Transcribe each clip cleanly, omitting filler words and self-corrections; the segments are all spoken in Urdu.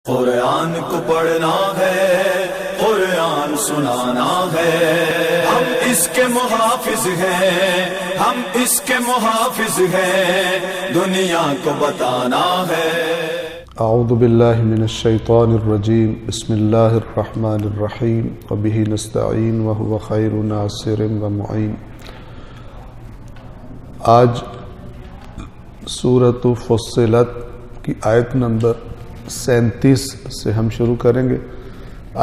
قرآن کو پڑھنا ہے، قرآن سنانا ہے، ہم اس کے محافظ ہیں، ہم اس کے محافظ ہیں، دنیا کو بتانا ہے۔ اعوذ باللہ من الشیطان الرجیم، بسم اللہ الرحمن الرحیم، وبہ نستعین وہو خیر ناصر و معین۔ آج سورۃ فصلت کی آیت نمبر 37 سے ہم شروع کریں گے۔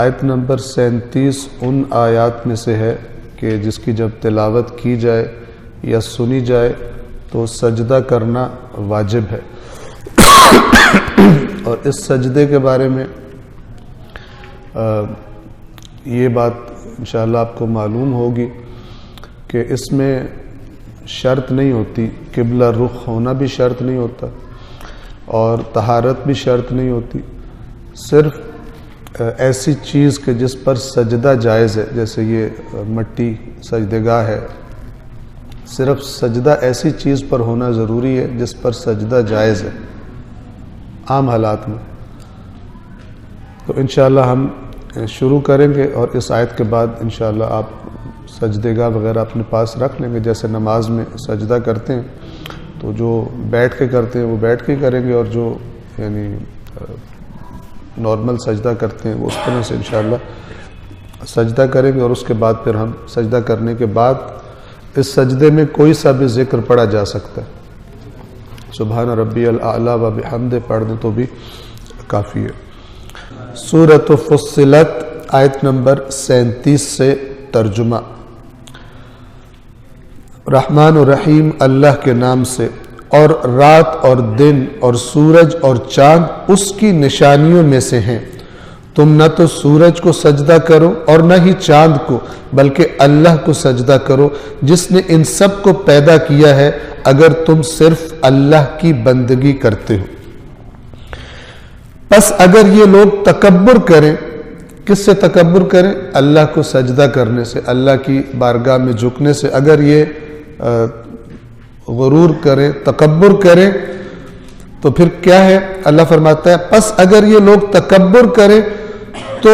آیت نمبر 37 ان آیات میں سے ہے کہ جس کی جب تلاوت کی جائے یا سنی جائے تو سجدہ کرنا واجب ہے، اور اس سجدے کے بارے میں یہ بات انشاءاللہ آپ کو معلوم ہوگی کہ اس میں شرط نہیں ہوتی، قبلہ رخ ہونا بھی شرط نہیں ہوتا اور طہارت بھی شرط نہیں ہوتی، صرف ایسی چیز کہ جس پر سجدہ جائز ہے، جیسے یہ مٹی سجدگاہ ہے، صرف سجدہ ایسی چیز پر ہونا ضروری ہے جس پر سجدہ جائز ہے عام حالات میں۔ تو انشاءاللہ ہم شروع کریں گے، اور اس آیت کے بعد انشاءاللہ آپ سجدگاہ وغیرہ اپنے پاس رکھ لیں گے، جیسے نماز میں سجدہ کرتے ہیں تو جو بیٹھ کے کرتے ہیں وہ بیٹھ کے کریں گے، اور جو یعنی نارمل سجدہ کرتے ہیں وہ اس طرح سے انشاءاللہ سجدہ کریں گے، اور اس کے بعد پھر ہم سجدہ کرنے کے بعد اس سجدے میں کوئی سا بھی ذکر پڑھا جا سکتا ہے، سبحان ربی الاعلیٰ و بحمدہ پڑھ دیں تو بھی کافی ہے۔ سورۃ فصلت آیت نمبر 37 سے ترجمہ۔ رحمان و رحیم اللہ کے نام سے، اور رات اور دن اور سورج اور چاند اس کی نشانیوں میں سے ہیں، تم نہ تو سورج کو سجدہ کرو اور نہ ہی چاند کو، بلکہ اللہ کو سجدہ کرو جس نے ان سب کو پیدا کیا ہے، اگر تم صرف اللہ کی بندگی کرتے ہو۔ پس اگر یہ لوگ تکبر کریں، کس سے تکبر کریں؟ اللہ کو سجدہ کرنے سے، اللہ کی بارگاہ میں جھکنے سے، اگر یہ غرور کریں، تکبر کریں تو پھر کیا ہے؟ اللہ فرماتا ہے پس اگر یہ لوگ تکبر کریں تو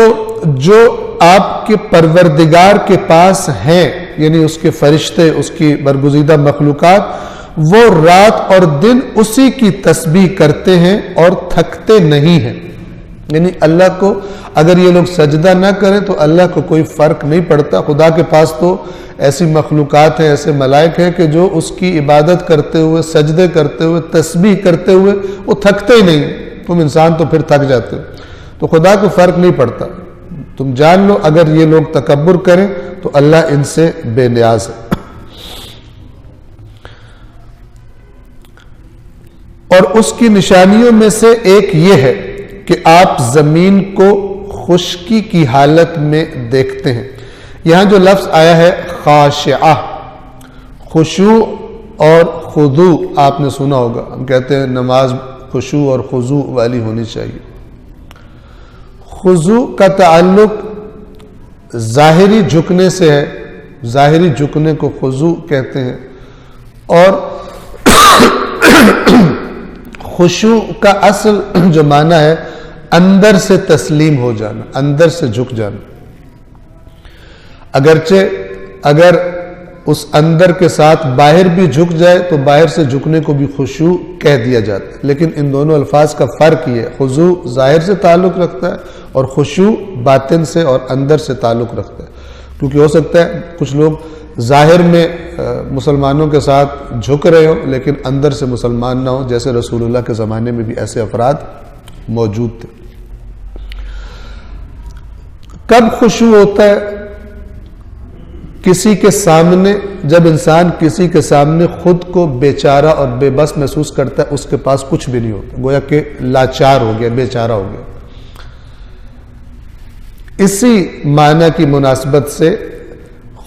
جو آپ کے پروردگار کے پاس ہیں، یعنی اس کے فرشتے، اس کی برگزیدہ مخلوقات، وہ رات اور دن اسی کی تسبیح کرتے ہیں اور تھکتے نہیں ہیں۔ یعنی اللہ کو اگر یہ لوگ سجدہ نہ کریں تو اللہ کو کوئی فرق نہیں پڑتا۔ خدا کے پاس تو ایسی مخلوقات ہیں، ایسے ملائک ہیں کہ جو اس کی عبادت کرتے ہوئے، سجدے کرتے ہوئے، تسبیح کرتے ہوئے وہ تھکتے ہی نہیں۔ تم انسان تو پھر تھک جاتے ہو، تو خدا کو فرق نہیں پڑتا۔ تم جان لو اگر یہ لوگ تکبر کریں تو اللہ ان سے بے نیاز ہے۔ اور اس کی نشانیوں میں سے ایک یہ ہے کہ آپ زمین کو خشکی کی حالت میں دیکھتے ہیں۔ یہاں جو لفظ آیا ہے خاشعہ، خشوع اور خضوع آپ نے سنا ہوگا، ہم کہتے ہیں نماز خشوع اور خضوع والی ہونی چاہیے۔ خضوع کا تعلق ظاہری جھکنے سے ہے، ظاہری جھکنے کو خضوع کہتے ہیں، اور خشوع کا اصل جو معنی ہے اندر سے تسلیم ہو جانا، اندر سے جھک جانا۔ اگرچہ اگر اس اندر کے ساتھ باہر بھی جھک جائے تو باہر سے جھکنے کو بھی خشوع کہہ دیا جاتا ہے، لیکن ان دونوں الفاظ کا فرق یہ ہے، خضوع ظاہر سے تعلق رکھتا ہے اور خشوع باطن سے اور اندر سے تعلق رکھتا ہے۔ کیونکہ ہو سکتا ہے کچھ لوگ ظاہر میں مسلمانوں کے ساتھ جھک رہے ہو لیکن اندر سے مسلمان نہ ہو، جیسے رسول اللہ کے زمانے میں بھی ایسے افراد موجود تھے۔ کب خشوع ہوتا ہے؟ کسی کے سامنے، جب انسان کسی کے سامنے خود کو بیچارہ اور بے بس محسوس کرتا ہے، اس کے پاس کچھ بھی نہیں ہوتا، گویا کہ لاچار ہو گیا، بیچارہ ہو گیا۔ اسی معنی کی مناسبت سے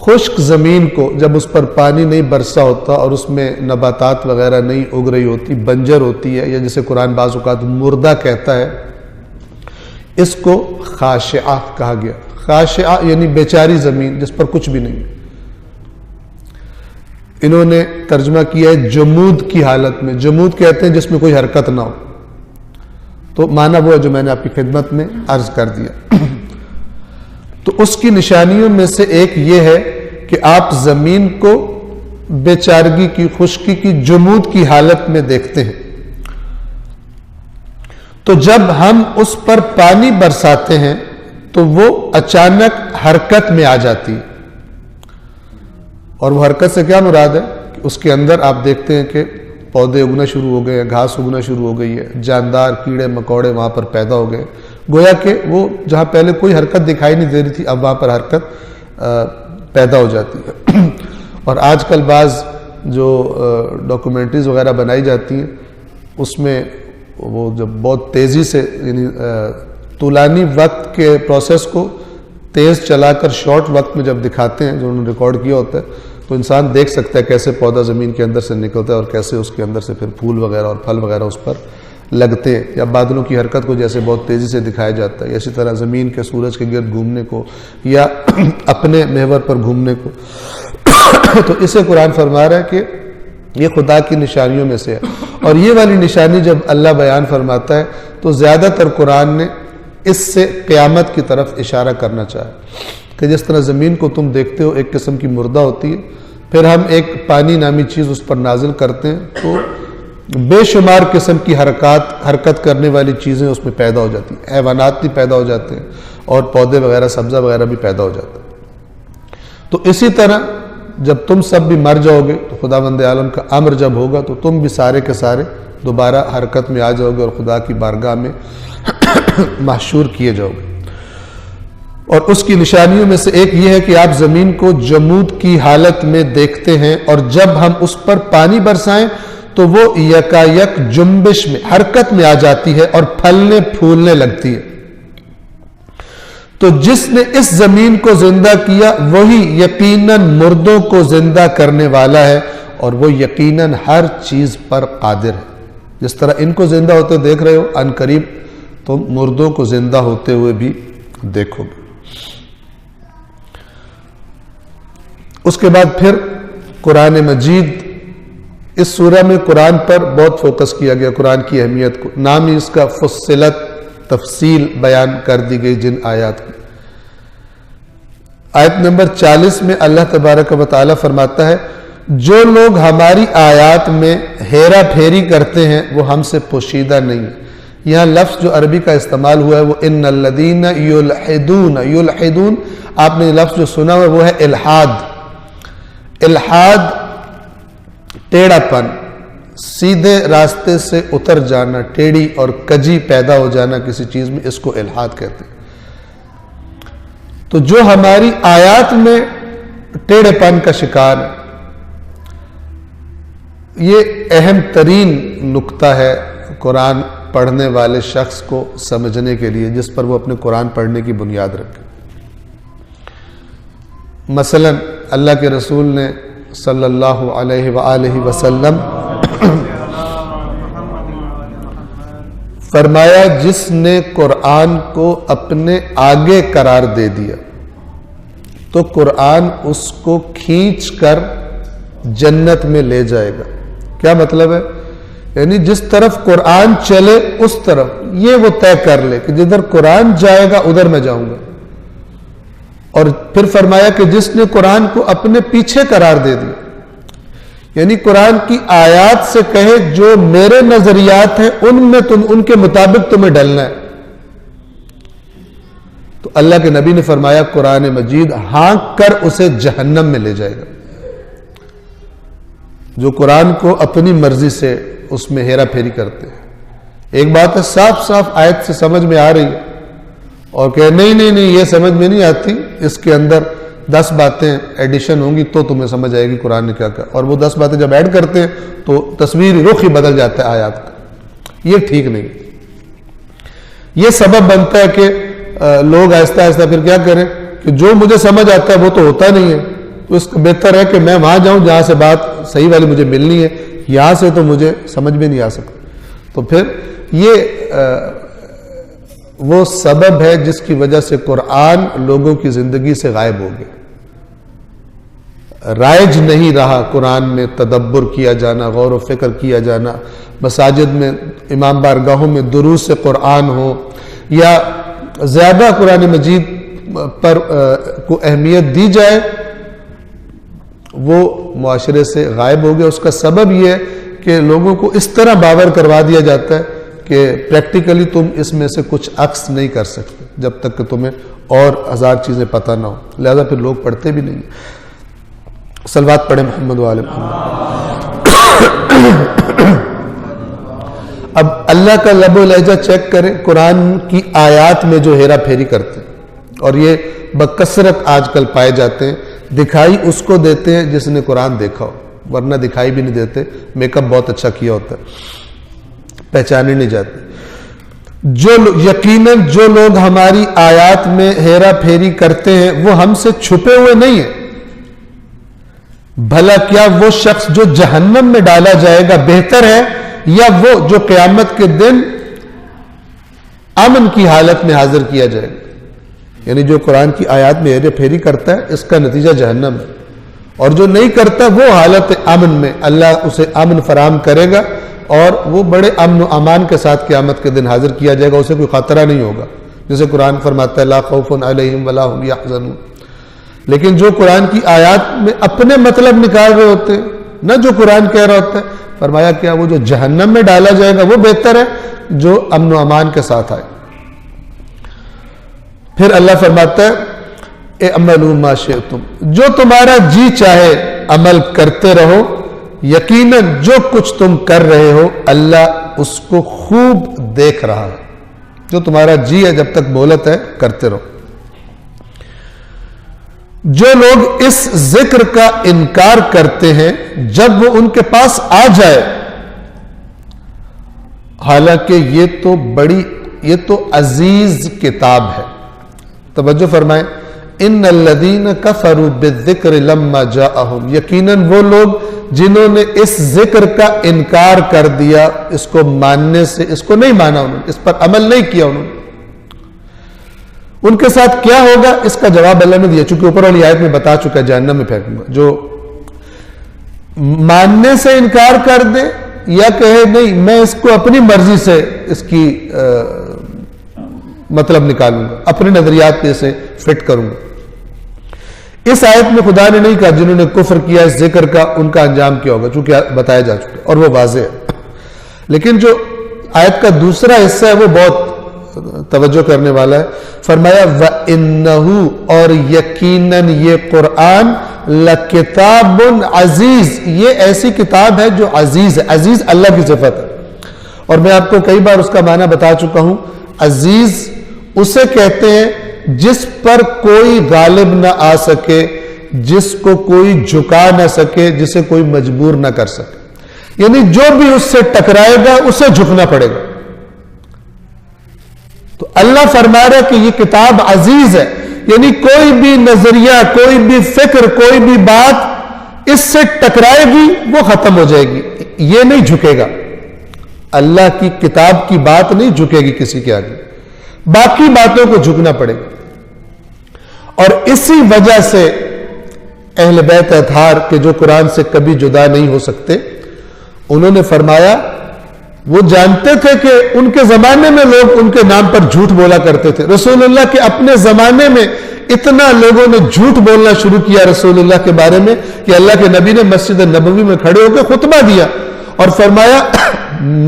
خشک زمین کو جب اس پر پانی نہیں برسا ہوتا اور اس میں نباتات وغیرہ نہیں اگ رہی ہوتی، بنجر ہوتی ہے، یا جسے قرآن بعض اوقات مردہ کہتا ہے، اس کو خاشعہ کہا گیا۔ خاشعہ یعنی بیچاری زمین جس پر کچھ بھی نہیں۔ انہوں نے ترجمہ کیا ہے جمود کی حالت میں، جمود کہتے ہیں جس میں کوئی حرکت نہ ہو، تو معنی وہ ہے جو میں نے آپ کی خدمت میں عرض کر دیا۔ تو اس کی نشانیوں میں سے ایک یہ ہے کہ آپ زمین کو بے چارگی کی، خشکی کی، جمود کی حالت میں دیکھتے ہیں۔ تو جب ہم اس پر پانی برساتے ہیں تو وہ اچانک حرکت میں آ جاتی ہے، اور وہ حرکت سے کیا مراد ہے کہ اس کے اندر آپ دیکھتے ہیں کہ پودے اگنا شروع ہو گئے ہیں، گھاس اگنا شروع ہو گئی ہے، جاندار کیڑے مکوڑے وہاں پر پیدا ہو گئے، گویا کہ وہ جہاں پہلے کوئی حرکت دکھائی نہیں دے رہی تھی اب وہاں پر حرکت پیدا ہو جاتی ہے۔ اور آج کل بعض جو ڈاکومنٹریز وغیرہ بنائی جاتی ہیں اس میں وہ جب بہت تیزی سے یعنی طولانی وقت کے پروسیس کو تیز چلا کر شارٹ وقت میں جب دکھاتے ہیں جو انہوں نے ریکارڈ کیا ہوتا ہے تو انسان دیکھ سکتا ہے کیسے پودا زمین کے اندر سے نکلتا ہے اور کیسے اس کے اندر سے پھر پھول وغیرہ اور پھل وغیرہ اس پر لگتے ہیں، یا بادلوں کی حرکت کو جیسے بہت تیزی سے دکھایا جاتا ہے، اسی طرح زمین کے سورج کے گرد گھومنے کو یا اپنے محور پر گھومنے کو۔ تو اسے قرآن فرما رہا ہے کہ یہ خدا کی نشانیوں میں سے ہے، اور یہ والی نشانی جب اللہ بیان فرماتا ہے تو زیادہ تر قرآن نے اس سے قیامت کی طرف اشارہ کرنا چاہا کہ جس طرح زمین کو تم دیکھتے ہو ایک قسم کی مردہ ہوتی ہے، پھر ہم ایک پانی نامی چیز اس پر نازل کرتے ہیں تو بے شمار قسم کی حرکت کرنے والی چیزیں اس میں پیدا ہو جاتی ہیں، حیوانات بھی پیدا ہو جاتے ہیں اور پودے وغیرہ سبزہ وغیرہ بھی پیدا ہو جاتا ہے۔ تو اسی طرح جب تم سب بھی مر جاؤ گے تو خداوند عالم کا امر جب ہوگا تو تم بھی سارے کے سارے دوبارہ حرکت میں آ جاؤ گے اور خدا کی بارگاہ میں محشور کیے جاؤ گے۔ اور اس کی نشانیوں میں سے ایک یہ ہے کہ آپ زمین کو جمود کی حالت میں دیکھتے ہیں، اور جب ہم اس پر پانی برسائیں تو وہ یکایک جنبش میں، حرکت میں آ جاتی ہے اور پھلنے پھولنے لگتی ہے۔ تو جس نے اس زمین کو زندہ کیا وہی یقیناً مردوں کو زندہ کرنے والا ہے، اور وہ یقیناً ہر چیز پر قادر ہے۔ جس طرح ان کو زندہ ہوتے دیکھ رہے ہو، ان قریب تم مردوں کو زندہ ہوتے ہوئے بھی دیکھو گے۔ اس کے بعد پھر قرآن مجید، اس سورہ میں قرآن پر بہت فوکس کیا گیا، قرآن کی اہمیت کو، نام ہی اس کا فصلت، تفصیل بیان کر دی گئی جن آیات کی۔ آیت نمبر 40 میں اللہ تبارک و تعالی فرماتا ہے جو لوگ ہماری آیات میں ہیرا پھیری کرتے ہیں وہ ہم سے پوشیدہ نہیں ہے۔ یہاں لفظ جو عربی کا استعمال ہوا ہے وہ ان الذین یلحدون، یلحدون آپ نے لفظ جو سنا ہوا وہ ہے الحاد۔ الحاد ٹیڑھا پن، سیدھے راستے سے اتر جانا، ٹیڑھی اور کجی پیدا ہو جانا کسی چیز میں، اس کو الحاد کہتے ہیں۔ تو جو ہماری آیات میں ٹیڑھے پن کا شکار ہے، یہ اہم ترین نقطہ ہے قرآن پڑھنے والے شخص کو سمجھنے کے لیے، جس پر وہ اپنے قرآن پڑھنے کی بنیاد رکھے۔ مثلا اللہ کے رسول نے صلی اللہ علیہ وآلہ وسلم فرمایا جس نے قرآن کو اپنے آگے قرار دے دیا تو قرآن اس کو کھینچ کر جنت میں لے جائے گا۔ کیا مطلب ہے؟ یعنی جس طرف قرآن چلے اس طرف، یہ وہ طے کر لے کہ جدھر قرآن جائے گا ادھر میں جاؤں گا۔ اور پھر فرمایا کہ جس نے قرآن کو اپنے پیچھے قرار دے دیا، یعنی قرآن کی آیات سے کہے جو میرے نظریات ہیں ان میں تم ان کے مطابق تمہیں ڈلنا ہے، تو اللہ کے نبی نے فرمایا قرآن مجید ہانک کر اسے جہنم میں لے جائے گا۔ جو قرآن کو اپنی مرضی سے اس میں ہیرا پھیری کرتے ہیں۔ ایک بات ہے صاف صاف آیت سے سمجھ میں آ رہی ہے اور کہ نہیں یہ سمجھ میں نہیں آتی، اس کے اندر 10 باتیں ایڈیشن ہوں گی تو تمہیں سمجھ آئے گی قرآن نے کیا کہا، اور وہ 10 باتیں جب ایڈ کرتے ہیں تو تصویر رخ ہی بدل جاتا ہے آیات کا۔ یہ ٹھیک نہیں، یہ سبب بنتا ہے کہ لوگ آہستہ آہستہ پھر کیا کریں کہ جو مجھے سمجھ آتا ہے وہ تو ہوتا نہیں ہے، تو اس کو بہتر ہے کہ میں وہاں جاؤں جہاں سے بات صحیح والی مجھے ملنی ہے، یہاں سے تو مجھے سمجھ میں نہیں آ سکتا۔ تو پھر یہ وہ سبب ہے جس کی وجہ سے قرآن لوگوں کی زندگی سے غائب ہو گیا۔ رائج نہیں رہا قرآن میں تدبر کیا جانا، غور و فکر کیا جانا، مساجد میں امام بارگاہوں میں دروس قرآن ہو، یا زیادہ قرآن مجید پر کو اہمیت دی جائے، وہ معاشرے سے غائب ہو گیا۔ اس کا سبب یہ ہے کہ لوگوں کو اس طرح باور کروا دیا جاتا ہے کہ پریکٹیکلی تم اس میں سے کچھ عکس نہیں کر سکتے جب تک کہ تمہیں اور ہزار چیزیں پتہ نہ ہو، لہذا پھر لوگ پڑھتے بھی نہیں۔ صلوات پڑھیں محمد و آل محمد۔ اب اللہ کا لب و لہجہ چیک کریں، قرآن کی آیات میں جو ہیرا پھیری کرتے ہیں، اور یہ بکثرت آج کل پائے جاتے ہیں، دکھائی اس کو دیتے ہیں جس نے قرآن دیکھا ہو، ورنہ دکھائی بھی نہیں دیتے، میک اپ بہت اچھا کیا ہوتا ہے، پہچانے نہیں جاتے۔ یقیناً جو لوگ ہماری آیات میں ہیرا پھیری کرتے ہیں وہ ہم سے چھپے ہوئے نہیں ہیں، بھلا کیا وہ شخص جو جہنم میں ڈالا جائے گا بہتر ہے یا وہ جو قیامت کے دن امن کی حالت میں حاضر کیا جائے گا؟ یعنی جو قرآن کی آیات میں ہیرا پھیری کرتا ہے اس کا نتیجہ جہنم ہے، اور جو نہیں کرتا وہ حالت امن میں اللہ اسے امن فراہم کرے گا، اور وہ بڑے امن و امان کے ساتھ قیامت کے دن حاضر کیا جائے گا، اسے کوئی خطرہ نہیں ہوگا، جسے قرآن فرماتا ہے لا خوف علیہم ولا هم یحزنون۔ لیکن جو قرآن کی آیات میں اپنے مطلب نکال رہے ہوتے ہیں، نہ جو قرآن کہہ رہا ہوتا ہے، فرمایا کیا وہ جو جہنم میں ڈالا جائے گا وہ بہتر ہے جو امن و امان کے ساتھ آئے۔ پھر اللہ فرماتا ہے اعملوا ما شئتم، جو تمہارا جی چاہے عمل کرتے رہو، یقیناً جو کچھ تم کر رہے ہو اللہ اس کو خوب دیکھ رہا ہے۔ جو تمہارا جی ہے جب تک مہلت ہے کرتے رہو۔ جو لوگ اس ذکر کا انکار کرتے ہیں جب وہ ان کے پاس آ جائے، حالانکہ یہ تو عزیز کتاب ہے۔ توجہ فرمائیں، ان الذین کفروا بالذکر لما جاءہم، یقیناً وہ لوگ جنہوں نے اس ذکر کا انکار کر دیا، اس کو ماننے سے، اس کو نہیں مانا انہوں نے، اس پر عمل نہیں کیا انہوں نے، ان کے ساتھ کیا ہوگا اس کا جواب اللہ نے دیا، چونکہ اوپر والی آیت میں بتا چکا ہے جہنم میں پھینکوں گا۔ جو ماننے سے انکار کر دے یا کہے نہیں میں اس کو اپنی مرضی سے اس کی مطلب نکالوں گا، اپنے نظریات پہ اسے فٹ کروں گا۔ اس آیت میں خدا نے نہیں کہا جنہوں نے کفر کیا اس ذکر کا ان کا انجام کیا ہوگا، چونکہ بتایا جا چکا اور وہ واضح ہے۔ لیکن جو آیت کا دوسرا حصہ ہے وہ بہت توجہ کرنے والا ہے، فرمایا وَإِنَّهُ، اور یقیناً یہ قرآن لَكِتَابٌ عزیز، یہ ایسی کتاب ہے جو عزیز ہے۔ عزیز اللہ کی صفت ہے، اور میں آپ کو کئی بار اس کا معنی بتا چکا ہوں۔ عزیز اسے کہتے ہیں جس پر کوئی غالب نہ آ سکے، جس کو کوئی جھکا نہ سکے، جسے کوئی مجبور نہ کر سکے، یعنی جو بھی اس سے ٹکرائے گا اسے جھکنا پڑے گا۔ تو اللہ فرما رہا ہے کہ یہ کتاب عزیز ہے، یعنی کوئی بھی نظریہ، کوئی بھی فکر، کوئی بھی بات اس سے ٹکرائے گی وہ ختم ہو جائے گی، یہ نہیں جھکے گا۔ اللہ کی کتاب کی بات نہیں جھکے گی کسی کے آگے، باقی باتوں کو جھکنا پڑے گا۔ اور اسی وجہ سے اہل بیت اطہار کے جو قرآن سے کبھی جدا نہیں ہو سکتے، انہوں نے فرمایا وہ جانتے تھے کہ ان کے زمانے میں لوگ ان کے نام پر جھوٹ بولا کرتے تھے۔ رسول اللہ کے اپنے زمانے میں اتنا لوگوں نے جھوٹ بولنا شروع کیا رسول اللہ کے بارے میں کہ اللہ کے نبی نے مسجد نبوی میں کھڑے ہو کے خطبہ دیا اور فرمایا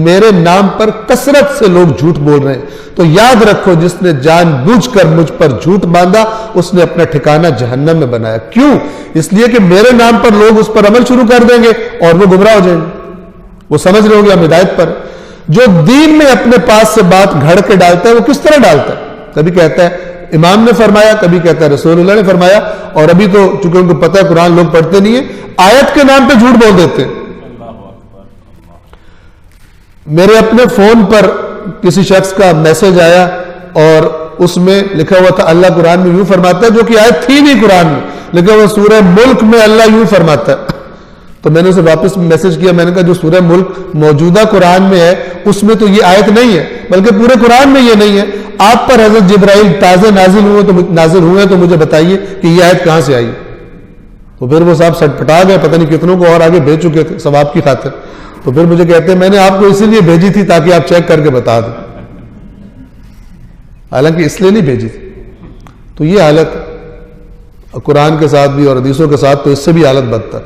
میرے نام پر کثرت سے لوگ جھوٹ بول رہے ہیں، تو یاد رکھو جس نے جان بوجھ کر مجھ پر جھوٹ باندھا اس نے اپنا ٹھکانہ جہنم میں بنایا۔ کیوں؟ اس لیے کہ میرے نام پر لوگ اس پر عمل شروع کر دیں گے اور وہ گمراہ ہو جائیں گے۔ وہ سمجھ رہے ہو گے ہم ہدایت پر۔ جو دین میں اپنے پاس سے بات گھڑ کے ڈالتا ہے وہ کس طرح ڈالتا ہے؟ کبھی کہتا ہے امام نے فرمایا، کبھی کہتا ہے رسول اللہ نے فرمایا، اور ابھی تو چونکہ ان کو پتہ ہے قرآن لوگ پڑھتے نہیں ہیں، آیت کے نام پہ جھوٹ بول دیتے ہیں۔ میرے اپنے فون پر کسی شخص کا میسج آیا اور اس میں لکھا ہوا تھا اللہ قرآن میں یوں فرماتا ہے، جو کہ آیت تھی نہیں قرآن میں، لیکن وہ سورہ ملک میں اللہ یوں فرماتا ہے۔ تو میں نے اسے واپس میسج کیا، میں نے کہا جو سورہ ملک موجودہ قرآن میں ہے اس میں تو یہ آیت نہیں ہے، بلکہ پورے قرآن میں یہ نہیں ہے۔ آپ پر حضرت جبرائیل تازہ نازل ہوئے تو مجھے بتائیے کہ یہ آیت کہاں سے آئی۔ تو پھر وہ صاحب سٹپٹا گئے, پتہ نہیں کتنوں کو اور آگے بھیج چکے تھے ثواب کی خاطر. تو پھر مجھے کہتے ہیں میں نے آپ کو اسی لیے بھیجی تھی تاکہ آپ چیک کر کے بتا دیں, حالانکہ اس لیے نہیں بھیجی تھی. تو یہ حالت قرآن کے ساتھ بھی اور حدیثوں کے ساتھ تو اس سے بھی حالت بدتر.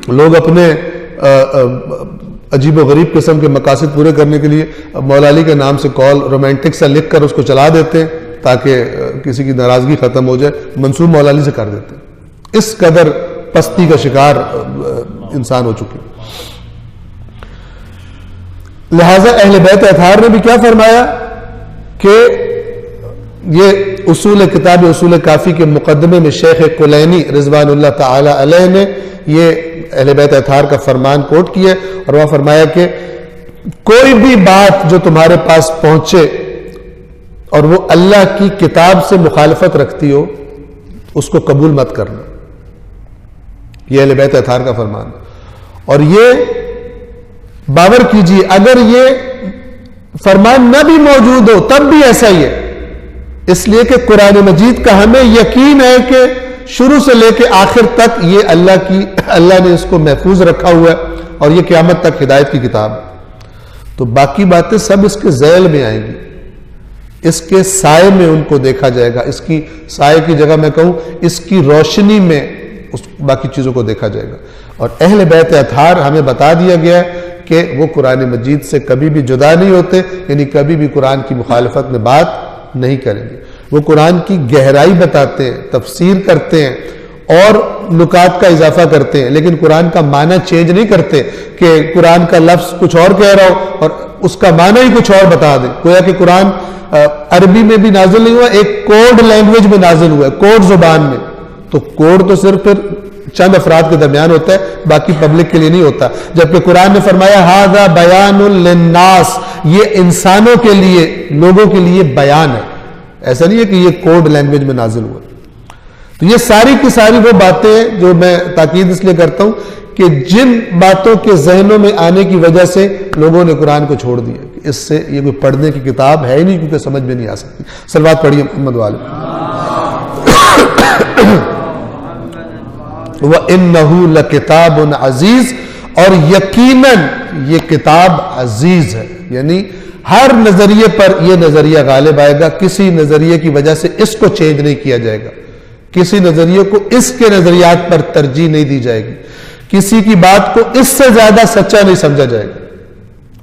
لوگ اپنے عجیب و غریب قسم کے مقاصد پورے کرنے کے لیے مولا علی کے نام سے کال رومانٹک سا لکھ کر اس کو چلا دیتے ہیں تاکہ کسی کی ناراضگی ختم ہو جائے, منسوب مولا علی سے کر دیتے ہیں. اس قدر پستی کا شکار انسان ہو چکے. لہذا اہل بیت اطہار نے بھی کیا فرمایا کہ یہ اصول کتاب اصول کافی کے مقدمے میں شیخ کلینی رضوان اللہ تعالی علیہ نے یہ اہل بیت اطہار کا فرمان کوٹ کیا, اور وہ فرمایا کہ کوئی بھی بات جو تمہارے پاس پہنچے اور وہ اللہ کی کتاب سے مخالفت رکھتی ہو اس کو قبول مت کرنا. یہ اہل بیت اطہار کا فرمان. اور یہ باور کیجیے اگر یہ فرمان نہ بھی موجود ہو تب بھی ایسا ہی ہے, اس لیے کہ قرآن مجید کا ہمیں یقین ہے کہ شروع سے لے کے آخر تک یہ اللہ نے اس کو محفوظ رکھا ہوا ہے اور یہ قیامت تک ہدایت کی کتاب ہے. تو باقی باتیں سب اس کے ذیل میں آئیں گی, اس کے سائے میں ان کو دیکھا جائے گا, اس کی سائے کی جگہ میں کہوں اس کی روشنی میں اس باقی چیزوں کو دیکھا جائے گا. اور اہل بیت اطہار ہمیں بتا دیا گیا ہے کہ وہ قرآن مجید سے کبھی بھی جدا نہیں ہوتے, یعنی کبھی بھی قرآن کی مخالفت میں بات نہیں کریں گے. وہ قرآن کی گہرائی بتاتے ہیں, تفسیر کرتے ہیں اور نکات کا اضافہ کرتے ہیں, لیکن قرآن کا معنی چینج نہیں کرتے کہ قرآن کا لفظ کچھ اور کہہ رہا ہو اور اس کا معنی ہی کچھ اور بتا دیں. گویا کہ قرآن عربی میں بھی نازل نہیں ہوا, ایک کوڈ لینگویج میں نازل ہوا ہے, کوڈ زبان میں. تو کوڈ تو صرف پھر چند افراد کے درمیان ہوتا ہے, باقی پبلک کے لیے نہیں ہوتا. جبکہ قرآن نے فرمایا ھذا بیان للناس, یہ انسانوں کے لیے, لوگوں کے لیے بیان ہے, ایسا نہیں ہے کہ یہ کوڈ لینگویج میں نازل ہوا. تو یہ ساری کی ساری وہ باتیں جو میں تاکید اس لیے کرتا ہوں کہ جن باتوں کے ذہنوں میں آنے کی وجہ سے لوگوں نے قرآن کو چھوڑ دیا کہ اس سے یہ کوئی پڑھنے کی کتاب ہے ہی نہیں, کیونکہ سمجھ میں نہیں آ سکتی. صلوات پڑھیے محمد والے. وَإِنَّهُ لَكِتَابٌ عَزِيزٌ, اور یقیناً یہ کتاب عزیز ہے, یعنی ہر نظریے پر یہ نظریہ غالب آئے گا, کسی نظریے کی وجہ سے اس کو چینج نہیں کیا جائے گا, کسی نظریے کو اس کے نظریات پر ترجیح نہیں دی جائے گی, کسی کی بات کو اس سے زیادہ سچا نہیں سمجھا جائے گا.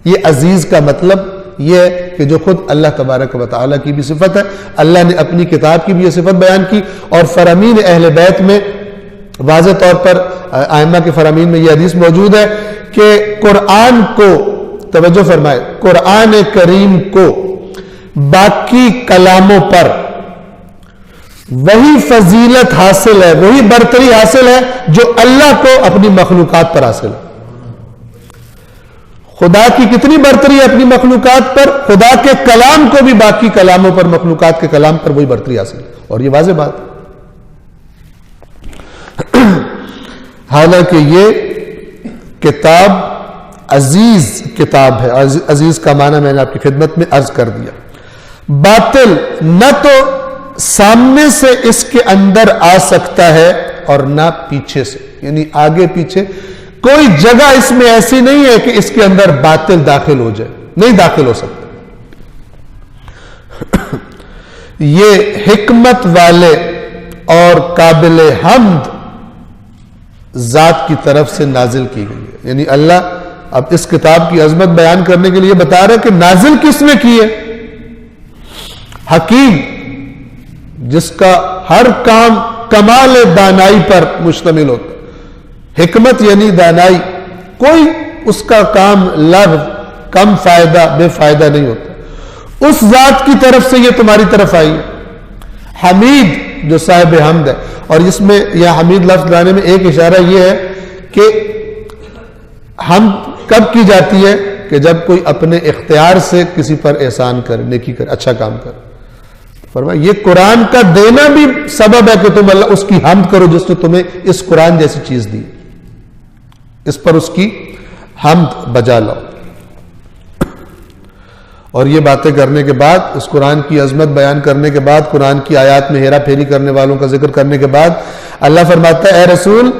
یہ عزیز کا مطلب یہ ہے کہ جو خود اللہ تبارک و تعالیٰ کی بھی صفت ہے, اللہ نے اپنی کتاب کی بھی یہ صفت بیان کی. اور فرامین اہل بیت میں واضح طور پر ائمہ کے فرامین میں یہ حدیث موجود ہے کہ قرآن کو, توجہ فرمائے, قرآن کریم کو باقی کلاموں پر وہی فضیلت حاصل ہے, وہی برتری حاصل ہے جو اللہ کو اپنی مخلوقات پر حاصل ہے. خدا کی کتنی برتری ہے اپنی مخلوقات پر, خدا کے کلام کو بھی باقی کلاموں پر, مخلوقات کے کلام پر وہی برتری حاصل ہے. اور یہ واضح بات ہے. حالانکہ یہ کتاب عزیز کتاب ہے. عزیز کا معنی میں نے آپ کی خدمت میں عرض کر دیا. باطل نہ تو سامنے سے اس کے اندر آ سکتا ہے اور نہ پیچھے سے, یعنی آگے پیچھے کوئی جگہ اس میں ایسی نہیں ہے کہ اس کے اندر باطل داخل ہو جائے, نہیں داخل ہو سکتا. یہ حکمت والے اور قابل حمد ذات کی طرف سے نازل کی گئی ہے. یعنی اللہ اب اس کتاب کی عظمت بیان کرنے کے لیے بتا رہا ہے کہ نازل کس نے کی ہے. حکیم, جس کا ہر کام کمال دانائی پر مشتمل ہوتا ہے. حکمت یعنی دانائی, کوئی اس کا کام لغو, کم فائدہ, بے فائدہ نہیں ہوتا. اس ذات کی طرف سے یہ تمہاری طرف آئی ہے. حمید, جو صاحب حمد ہے. اور اس میں یہ حمید لفظ لانے میں ایک اشارہ یہ ہے کہ حمد کب کی جاتی ہے کہ جب کوئی اپنے اختیار سے کسی پر احسان کرے, نیکی کرے, اچھا کام کرے. فرمایا یہ قرآن کا دینا بھی سبب ہے کہ تم اللہ اس کی حمد کرو جس نے تمہیں اس قرآن جیسی چیز دی, اس پر اس کی حمد بجا لاؤ. اور یہ باتیں کرنے کے بعد، اس قرآن کی عظمت بیان کرنے کے بعد، قرآن کی آیات میں ہیرا پھیری کرنے والوں کا ذکر کرنے کے بعد اللہ فرماتا ہے اے رسول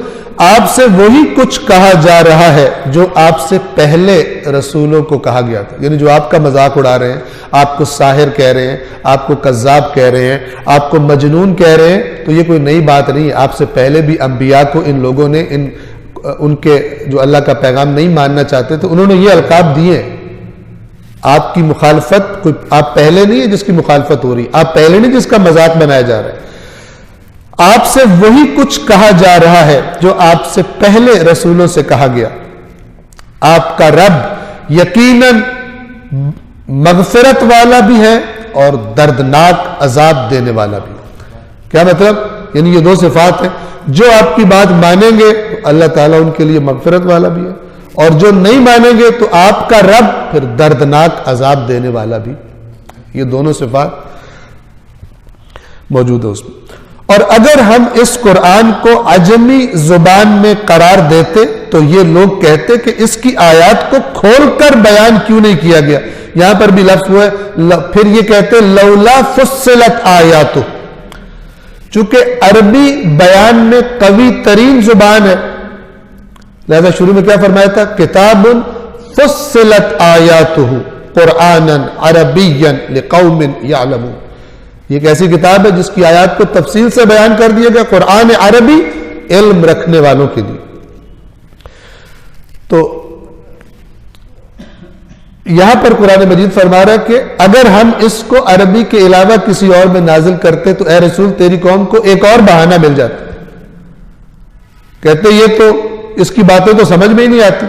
آپ سے وہی کچھ کہا جا رہا ہے جو آپ سے پہلے رسولوں کو کہا گیا تھا. یعنی جو آپ کا مذاق اڑا رہے ہیں، آپ کو ساحر کہہ رہے ہیں، آپ کو کذاب کہہ رہے ہیں، آپ کو مجنون کہہ رہے ہیں، تو یہ کوئی نئی بات نہیں ہے. آپ سے پہلے بھی انبیاء کو ان لوگوں نے ان کے جو اللہ کا پیغام نہیں ماننا چاہتے تھے انہوں نے یہ القاب دیے. آپ کی مخالفت کوئی آپ پہلے نہیں ہے جس کی مخالفت ہو رہی، آپ پہلے نہیں جس کا مذاق بنایا جا رہا ہے. آپ سے وہی کچھ کہا جا رہا ہے جو آپ سے پہلے رسولوں سے کہا گیا. آپ کا رب یقیناً مغفرت والا بھی ہے اور دردناک عذاب دینے والا بھی. کیا مطلب؟ یعنی یہ دو صفات ہیں. جو آپ کی بات مانیں گے تو اللہ تعالیٰ ان کے لیے مغفرت والا بھی ہے، اور جو نہیں مانیں گے تو آپ کا رب پھر دردناک عذاب دینے والا بھی. یہ دونوں صفات موجود ہے اس میں. اور اگر ہم اس قرآن کو عجمی زبان میں قرار دیتے تو یہ لوگ کہتے کہ اس کی آیات کو کھول کر بیان کیوں نہیں کیا گیا. یہاں پر بھی لفظ ہوا ہے. پھر یہ کہتے لولا فصلت آیاتہ، چونکہ عربی بیان میں قوی ترین زبان ہے، لہذا شروع میں کیا فرمایا تھا؟ کتاب فصلت آیاتہ قرآنا عربیا لقوم یعلمون. یہ ایک ایسی کتاب ہے جس کی آیات کو تفصیل سے بیان کر دیا گیا، قرآن عربی علم رکھنے والوں کے لیے. تو یہاں پر قرآن مجید فرما رہا ہے کہ اگر ہم اس کو عربی کے علاوہ کسی اور میں نازل کرتے تو اے رسول تیری قوم کو ایک اور بہانہ مل جاتا. کہتے یہ تو اس کی باتیں تو سمجھ میں ہی نہیں آتی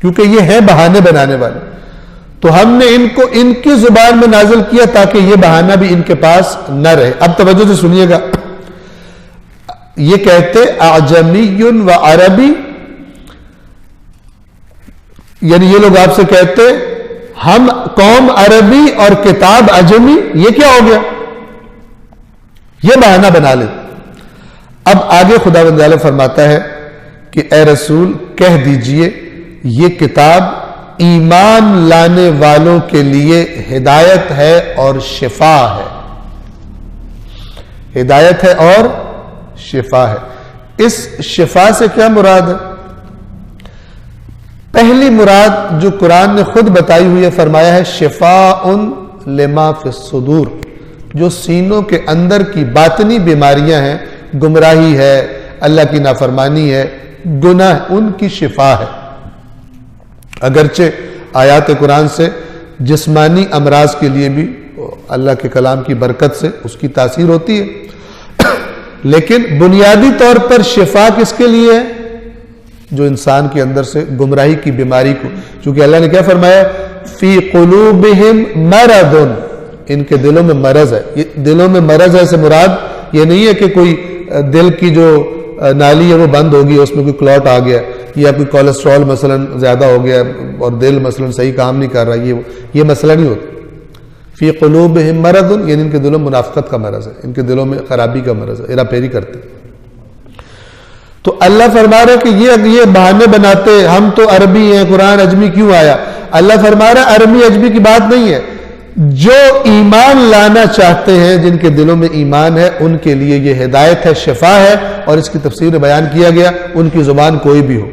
کیونکہ یہ ہے بہانے بنانے والے، تو ہم نے ان کو ان کی زبان میں نازل کیا تاکہ یہ بہانہ بھی ان کے پاس نہ رہے. اب توجہ سے سنیے گا. یہ کہتے اعجمی و عربی، یعنی یہ لوگ آپ سے کہتے ہم قوم عربی اور کتاب عجمی، یہ کیا ہو گیا؟ یہ بہانہ بنا لے. اب آگے خداوند تعالیٰ فرماتا ہے کہ اے رسول کہہ دیجئے یہ کتاب ایمان لانے والوں کے لیے ہدایت ہے اور شفا ہے. ہدایت ہے اور شفا ہے. اس شفا سے کیا مراد ہے؟ پہلی مراد جو قرآن نے خود بتائی ہوئی ہے، فرمایا ہے شفاء لما فی الصدور، جو سینوں کے اندر کی باطنی بیماریاں ہیں، گمراہی ہے، اللہ کی نافرمانی ہے، گناہ، ان کی شفا ہے. اگرچہ آیات قرآن سے جسمانی امراض کے لیے بھی اللہ کے کلام کی برکت سے اس کی تاثیر ہوتی ہے، لیکن بنیادی طور پر شفا کس کے لیے ہے؟ جو انسان کے اندر سے گمراہی کی بیماری کو، چونکہ اللہ نے کیا فرمایا؟ فی قلوبہم مرض، ان کے دلوں میں مرض ہے. یہ دلوں میں مرض ہے سے مراد یہ نہیں ہے کہ کوئی دل کی جو نالی ہے وہ بند ہو گئی، اس میں کوئی کلاٹ آ گیا، یا کوئی کولیسٹرول مثلا زیادہ ہو گیا اور دل مثلا صحیح کام نہیں کر رہا، یہ مسئلہ نہیں ہوتا. فی قلوبہم مرض، یعنی ان کے دلوں میں منافقت کا مرض ہے، ان کے دلوں میں خرابی کا مرض ہے، ہیرا پھیری کرتے. تو اللہ فرما رہا ہے کہ یہ بہانے بناتے ہم تو عربی ہیں، قرآن عجمی کیوں آیا؟ اللہ فرما رہا ہے عربی عجمی کی بات نہیں ہے. جو ایمان لانا چاہتے ہیں، جن کے دلوں میں ایمان ہے، ان کے لیے یہ ہدایت ہے، شفا ہے. اور اس کی تفسیر بیان کیا گیا ان کی زبان کوئی بھی ہو،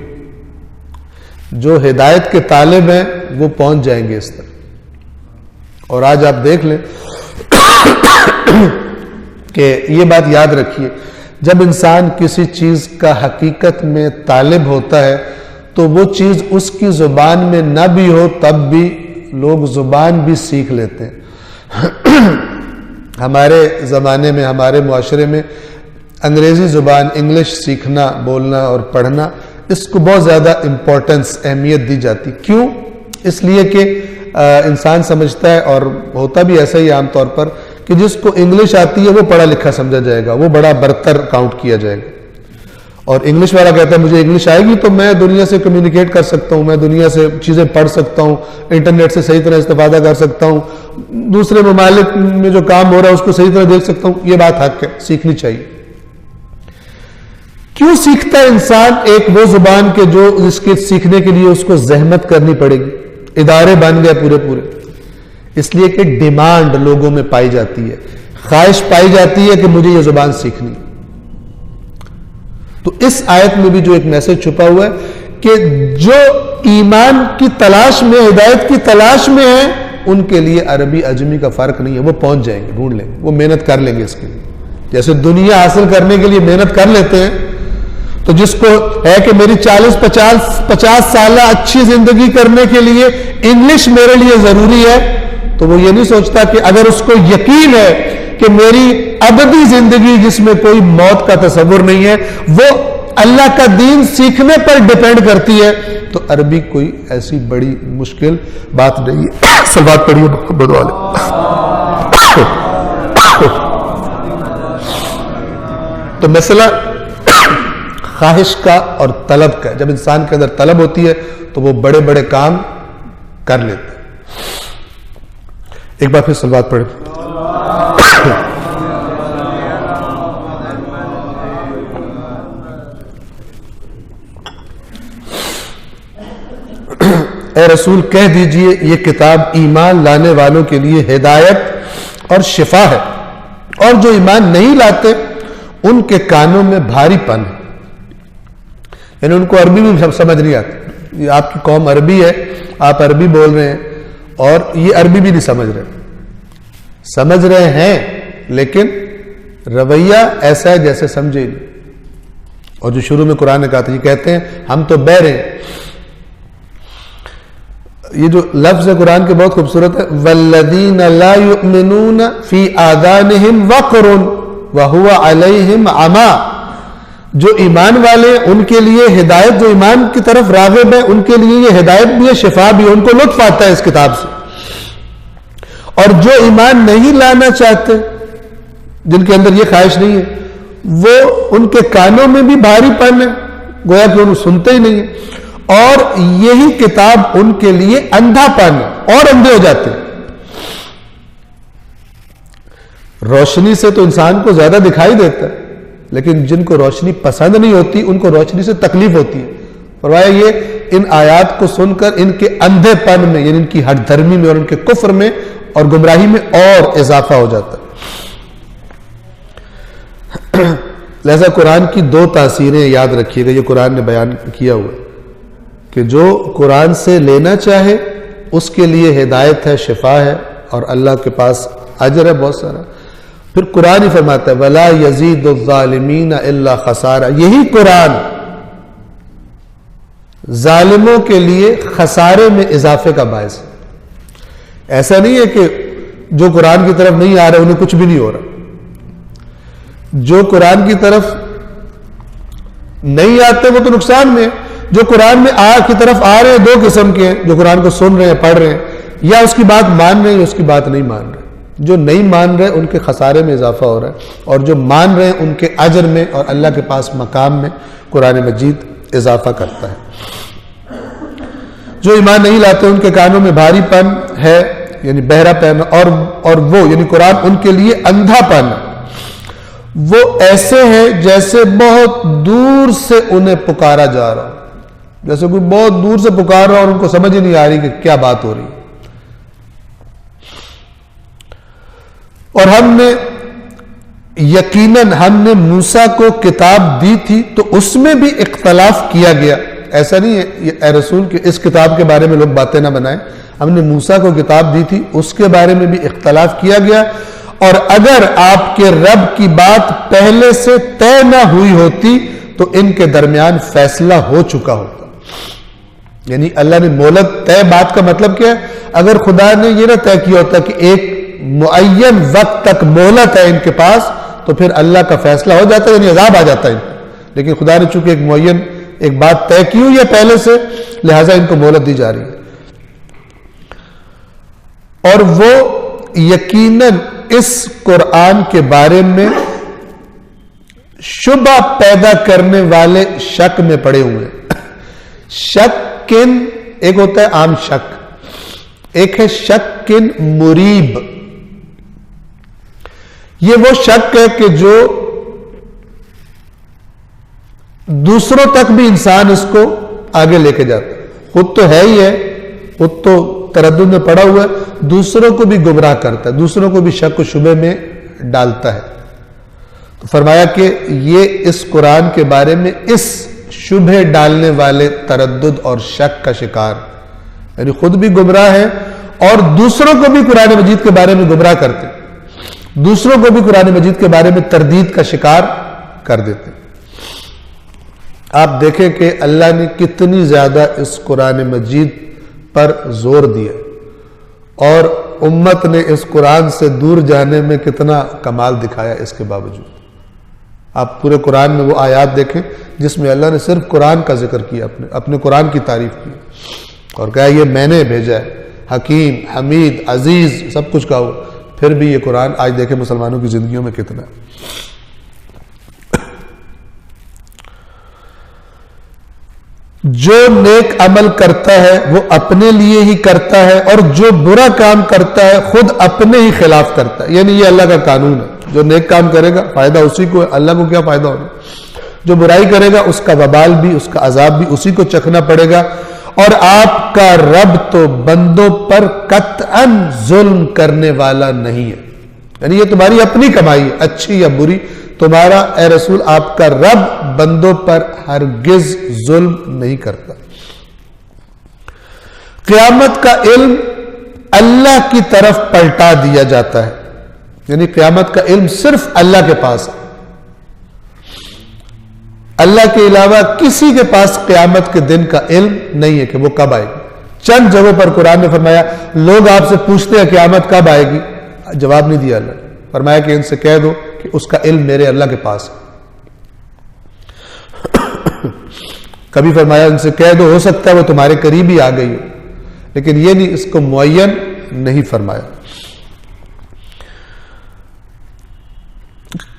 جو ہدایت کے طالب ہیں وہ پہنچ جائیں گے اس طرح. اور آج آپ دیکھ لیں کہ یہ بات یاد رکھیے، جب انسان کسی چیز کا حقیقت میں طالب ہوتا ہے تو وہ چیز اس کی زبان میں نہ بھی ہو تب بھی لوگ زبان بھی سیکھ لیتے ہیں. ہمارے زمانے میں، ہمارے معاشرے میں انگریزی زبان، انگلش سیکھنا، بولنا اور پڑھنا، اس کو بہت زیادہ امپورٹنس، اہمیت دی جاتی. کیوں؟ اس لیے کہ انسان سمجھتا ہے، اور ہوتا بھی ایسا ہی عام طور پر، کہ جس کو انگلش آتی ہے وہ پڑھا لکھا سمجھا جائے گا، وہ بڑا برتر کاؤنٹ کیا جائے گا. اور انگلش والا کہتا ہے مجھے انگلش آئے گی تو میں دنیا سے کمیونیکیٹ کر سکتا ہوں، میں دنیا سے چیزیں پڑھ سکتا ہوں، انٹرنیٹ سے صحیح طرح استفادہ کر سکتا ہوں، دوسرے ممالک میں جو کام ہو رہا ہے اس کو صحیح طرح دیکھ سکتا ہوں. یہ بات حق ہے، سیکھنی چاہیے. کیوں سیکھتا ہے انسان ایک وہ زبان کے جو جس کے سیکھنے کے لیے اس کو زحمت کرنی پڑے گی؟ ادارے بن گئے پورے پورے، اس لیے کہ ڈیمانڈ لوگوں میں پائی جاتی ہے، خواہش پائی جاتی ہے کہ مجھے یہ زبان سیکھنی۔ تو اس آیت میں بھی جو ایک میسج چھپا ہوا ہے کہ جو ایمان کی تلاش میں، ہدایت کی تلاش میں ہیں، ان کے لیے عربی عجمی کا فرق نہیں ہے، وہ پہنچ جائیں گے، ڈھونڈ لیں گے، وہ محنت کر لیں گے اس کے لیے۔ جیسے دنیا حاصل کرنے کے لیے محنت کر لیتے ہیں، تو جس کو ہے کہ میری 40-50 سالہ اچھی زندگی کرنے کے لیے انگلش میرے لیے ضروری ہے، تو وہ یہ نہیں سوچتا کہ اگر اس کو یقین ہے کہ میری ابدی زندگی جس میں کوئی موت کا تصور نہیں ہے وہ اللہ کا دین سیکھنے پر ڈیپینڈ کرتی ہے، تو عربی کوئی ایسی بڑی مشکل بات نہیں ہے۔ صلوات پڑھیے محمد والے۔ تو مسئلہ خواہش کا اور طلب کا، جب انسان کے اندر طلب ہوتی ہے تو وہ بڑے بڑے کام کر لیتے ہیں۔ ایک بار پھر صلوات پڑھیں۔ اے رسول کہہ دیجئے یہ کتاب ایمان لانے والوں کے لیے ہدایت اور شفا ہے، اور جو ایمان نہیں لاتے ان کے کانوں میں بھاری پن ہے، یعنی ان کو عربی بھی سمجھ نہیں آتی۔ یہ آپ کی قوم عربی ہے، آپ عربی بول رہے ہیں اور یہ عربی بھی نہیں سمجھ رہے ہیں لیکن رویہ ایسا ہے جیسے سمجھے نہیں۔ اور جو شروع میں قرآن نے کہا تھا، یہ کہتے ہیں ہم تو بہرے ہیں۔ یہ جو لفظ ہے قرآن کے بہت خوبصورت ہے، والذین لا یؤمنون فی آذانہم وقر وہو علیہم عمی، جو ایمان والے ان کے لیے ہدایت، جو ایمان کی طرف راغب ہے ان کے لیے یہ ہدایت بھی ہے، شفا بھی ہے، ان کو لطف آتا ہے اس کتاب سے۔ اور جو ایمان نہیں لانا چاہتے، جن کے اندر یہ خواہش نہیں ہے، وہ ان کے کانوں میں بھی بھاری پن ہے، گویا کہ ان سنتے ہی نہیں ہیں، اور یہی کتاب ان کے لیے اندھا پن ہے، اور اندھے ہو جاتے ہیں۔ روشنی سے تو انسان کو زیادہ دکھائی دیتا ہے، لیکن جن کو روشنی پسند نہیں ہوتی ان کو روشنی سے تکلیف ہوتی ہے۔ فرمایا یہ ان آیات کو سن کر ان کے اندھے پن میں، یعنی ان کی ہٹ دھرمی میں اور ان کے کفر میں اور گمراہی میں اور اضافہ ہو جاتا ہے۔ لہذا قرآن کی دو تاثیریں یاد رکھیے گا، یہ قرآن نے بیان کیا ہوا کہ جو قرآن سے لینا چاہے اس کے لیے ہدایت ہے، شفا ہے، اور اللہ کے پاس اجر ہے بہت سارا۔ پھر قرآن ہی فرماتا ہے وَلَا يَزِيدُ الظَّالِمِينَ إِلَّا خَسَارًا، یہی قرآن ظالموں کے لیے خسارے میں اضافے کا باعث ہے۔ ایسا نہیں ہے کہ جو قرآن کی طرف نہیں آ رہے انہیں کچھ بھی نہیں ہو رہا، جو قرآن کی طرف نہیں آتے وہ تو نقصان میں ہے، جو قرآن میں کی طرف آ رہے ہیں دو قسم کے ہیں، جو قرآن کو سن رہے ہیں، پڑھ رہے ہیں، یا اس کی بات مان رہے ہیں یا اس کی بات نہیں مان رہے۔ جو نہیں مان رہے ان کے خسارے میں اضافہ ہو رہا ہے، اور جو مان رہے ہیں ان کے اجر میں اور اللہ کے پاس مقام میں قرآن مجید اضافہ کرتا ہے۔ جو ایمان نہیں لاتے ان کے کانوں میں بھاری پن ہے، یعنی بہرا پن، اور وہ یعنی قرآن ان کے لیے اندھا پن ہے۔ وہ ایسے ہیں جیسے بہت دور سے انہیں پکارا جا رہا ہو، جیسے کوئی بہت دور سے پکار رہا اور ان کو سمجھ ہی نہیں آ رہی کہ کیا بات ہو رہی ہے۔ اور یقیناً ہم نے موسیٰ کو کتاب دی تھی تو اس میں بھی اختلاف کیا گیا۔ ایسا نہیں ہے اے رسول کہ اس کتاب کے بارے میں لوگ باتیں نہ بنائیں، ہم نے موسیٰ کو کتاب دی تھی، اس کے بارے میں بھی اختلاف کیا گیا، اور اگر آپ کے رب کی بات پہلے سے طے نہ ہوئی ہوتی تو ان کے درمیان فیصلہ ہو چکا ہوتا۔ یعنی اللہ نے مہلت طے، بات کا مطلب کیا ہے؟ اگر خدا نے یہ نہ طے کیا ہوتا کہ ایک معین وقت تک مہلت ہے ان کے پاس، تو پھر اللہ کا فیصلہ ہو جاتا ہے، یعنی عذاب آ جاتا ہے ان کو۔ لیکن خدا نے چونکہ ایک معین ایک بات طے کی ہوئی ہے پہلے سے، لہٰذا ان کو مہلت دی جا رہی ہے۔ اور وہ یقیناً اس قرآن کے بارے میں شبہ پیدا کرنے والے شک میں پڑے ہوئے ہیں۔ شکن ایک ہوتا ہے عام شک، ایک ہے شکن مریب۔ یہ وہ شک ہے کہ جو دوسروں تک بھی انسان اس کو آگے لے کے جاتا ہے، خود تو ہے ہی ہے وہ تو تردد میں پڑا ہوا ہے، دوسروں کو بھی گمراہ کرتا ہے، دوسروں کو بھی شک و شبے میں ڈالتا ہے. تو فرمایا کہ یہ اس قرآن کے بارے میں اس شبہ ڈالنے والے تردد اور شک کا شکار، یعنی خود بھی گمراہ ہے اور دوسروں کو بھی قرآن مجید کے بارے میں گمراہ کرتے، دوسروں کو بھی قرآن مجید کے بارے میں تردید کا شکار کر دیتے. آپ دیکھیں کہ اللہ نے کتنی زیادہ اس قرآن مجید پر زور دیا اور امت نے اس قرآن سے دور جانے میں کتنا کمال دکھایا. اس کے باوجود آپ پورے قرآن میں وہ آیات دیکھیں جس میں اللہ نے صرف قرآن کا ذکر کیا، اپنے قرآن کی تعریف کی اور کہا یہ میں نے بھیجا ہے، حکیم، حمید، عزیز، سب کچھ کہا. پھر بھی یہ قرآن آج دیکھیں مسلمانوں کی زندگیوں میں کتنا ہے. جو نیک عمل کرتا ہے وہ اپنے لیے ہی کرتا ہے اور جو برا کام کرتا ہے خود اپنے ہی خلاف کرتا ہے. یعنی یہ اللہ کا قانون ہے، جو نیک کام کرے گا فائدہ اسی کو ہے، اللہ کو کیا فائدہ ہوگا. جو برائی کرے گا اس کا وبال بھی، اس کا عذاب بھی اسی کو چکھنا پڑے گا. اور آپ کا رب تو بندوں پر قطعاً ظلم کرنے والا نہیں ہے، یعنی یہ تمہاری اپنی کمائی ہے، اچھی یا بری. تمہارا اے رسول آپ کا رب بندوں پر ہرگز ظلم نہیں کرتا. قیامت کا علم اللہ کی طرف پلٹا دیا جاتا ہے، یعنی قیامت کا علم صرف اللہ کے پاس ہے. اللہ کے علاوہ کسی کے پاس قیامت کے دن کا علم نہیں ہے کہ وہ کب آئے گی. چند جگہوں پر قرآن نے فرمایا لوگ آپ سے پوچھتے ہیں قیامت کب آئے گی، جواب نہیں دیا اللہ نے. فرمایا کہ ان سے کہہ دو کہ اس کا علم میرے اللہ کے پاس ہے. کبھی فرمایا ان سے کہہ دو ہو سکتا ہے وہ تمہارے قریب ہی آ گئی ہو، لیکن یہ نہیں، اس کو معین نہیں فرمایا.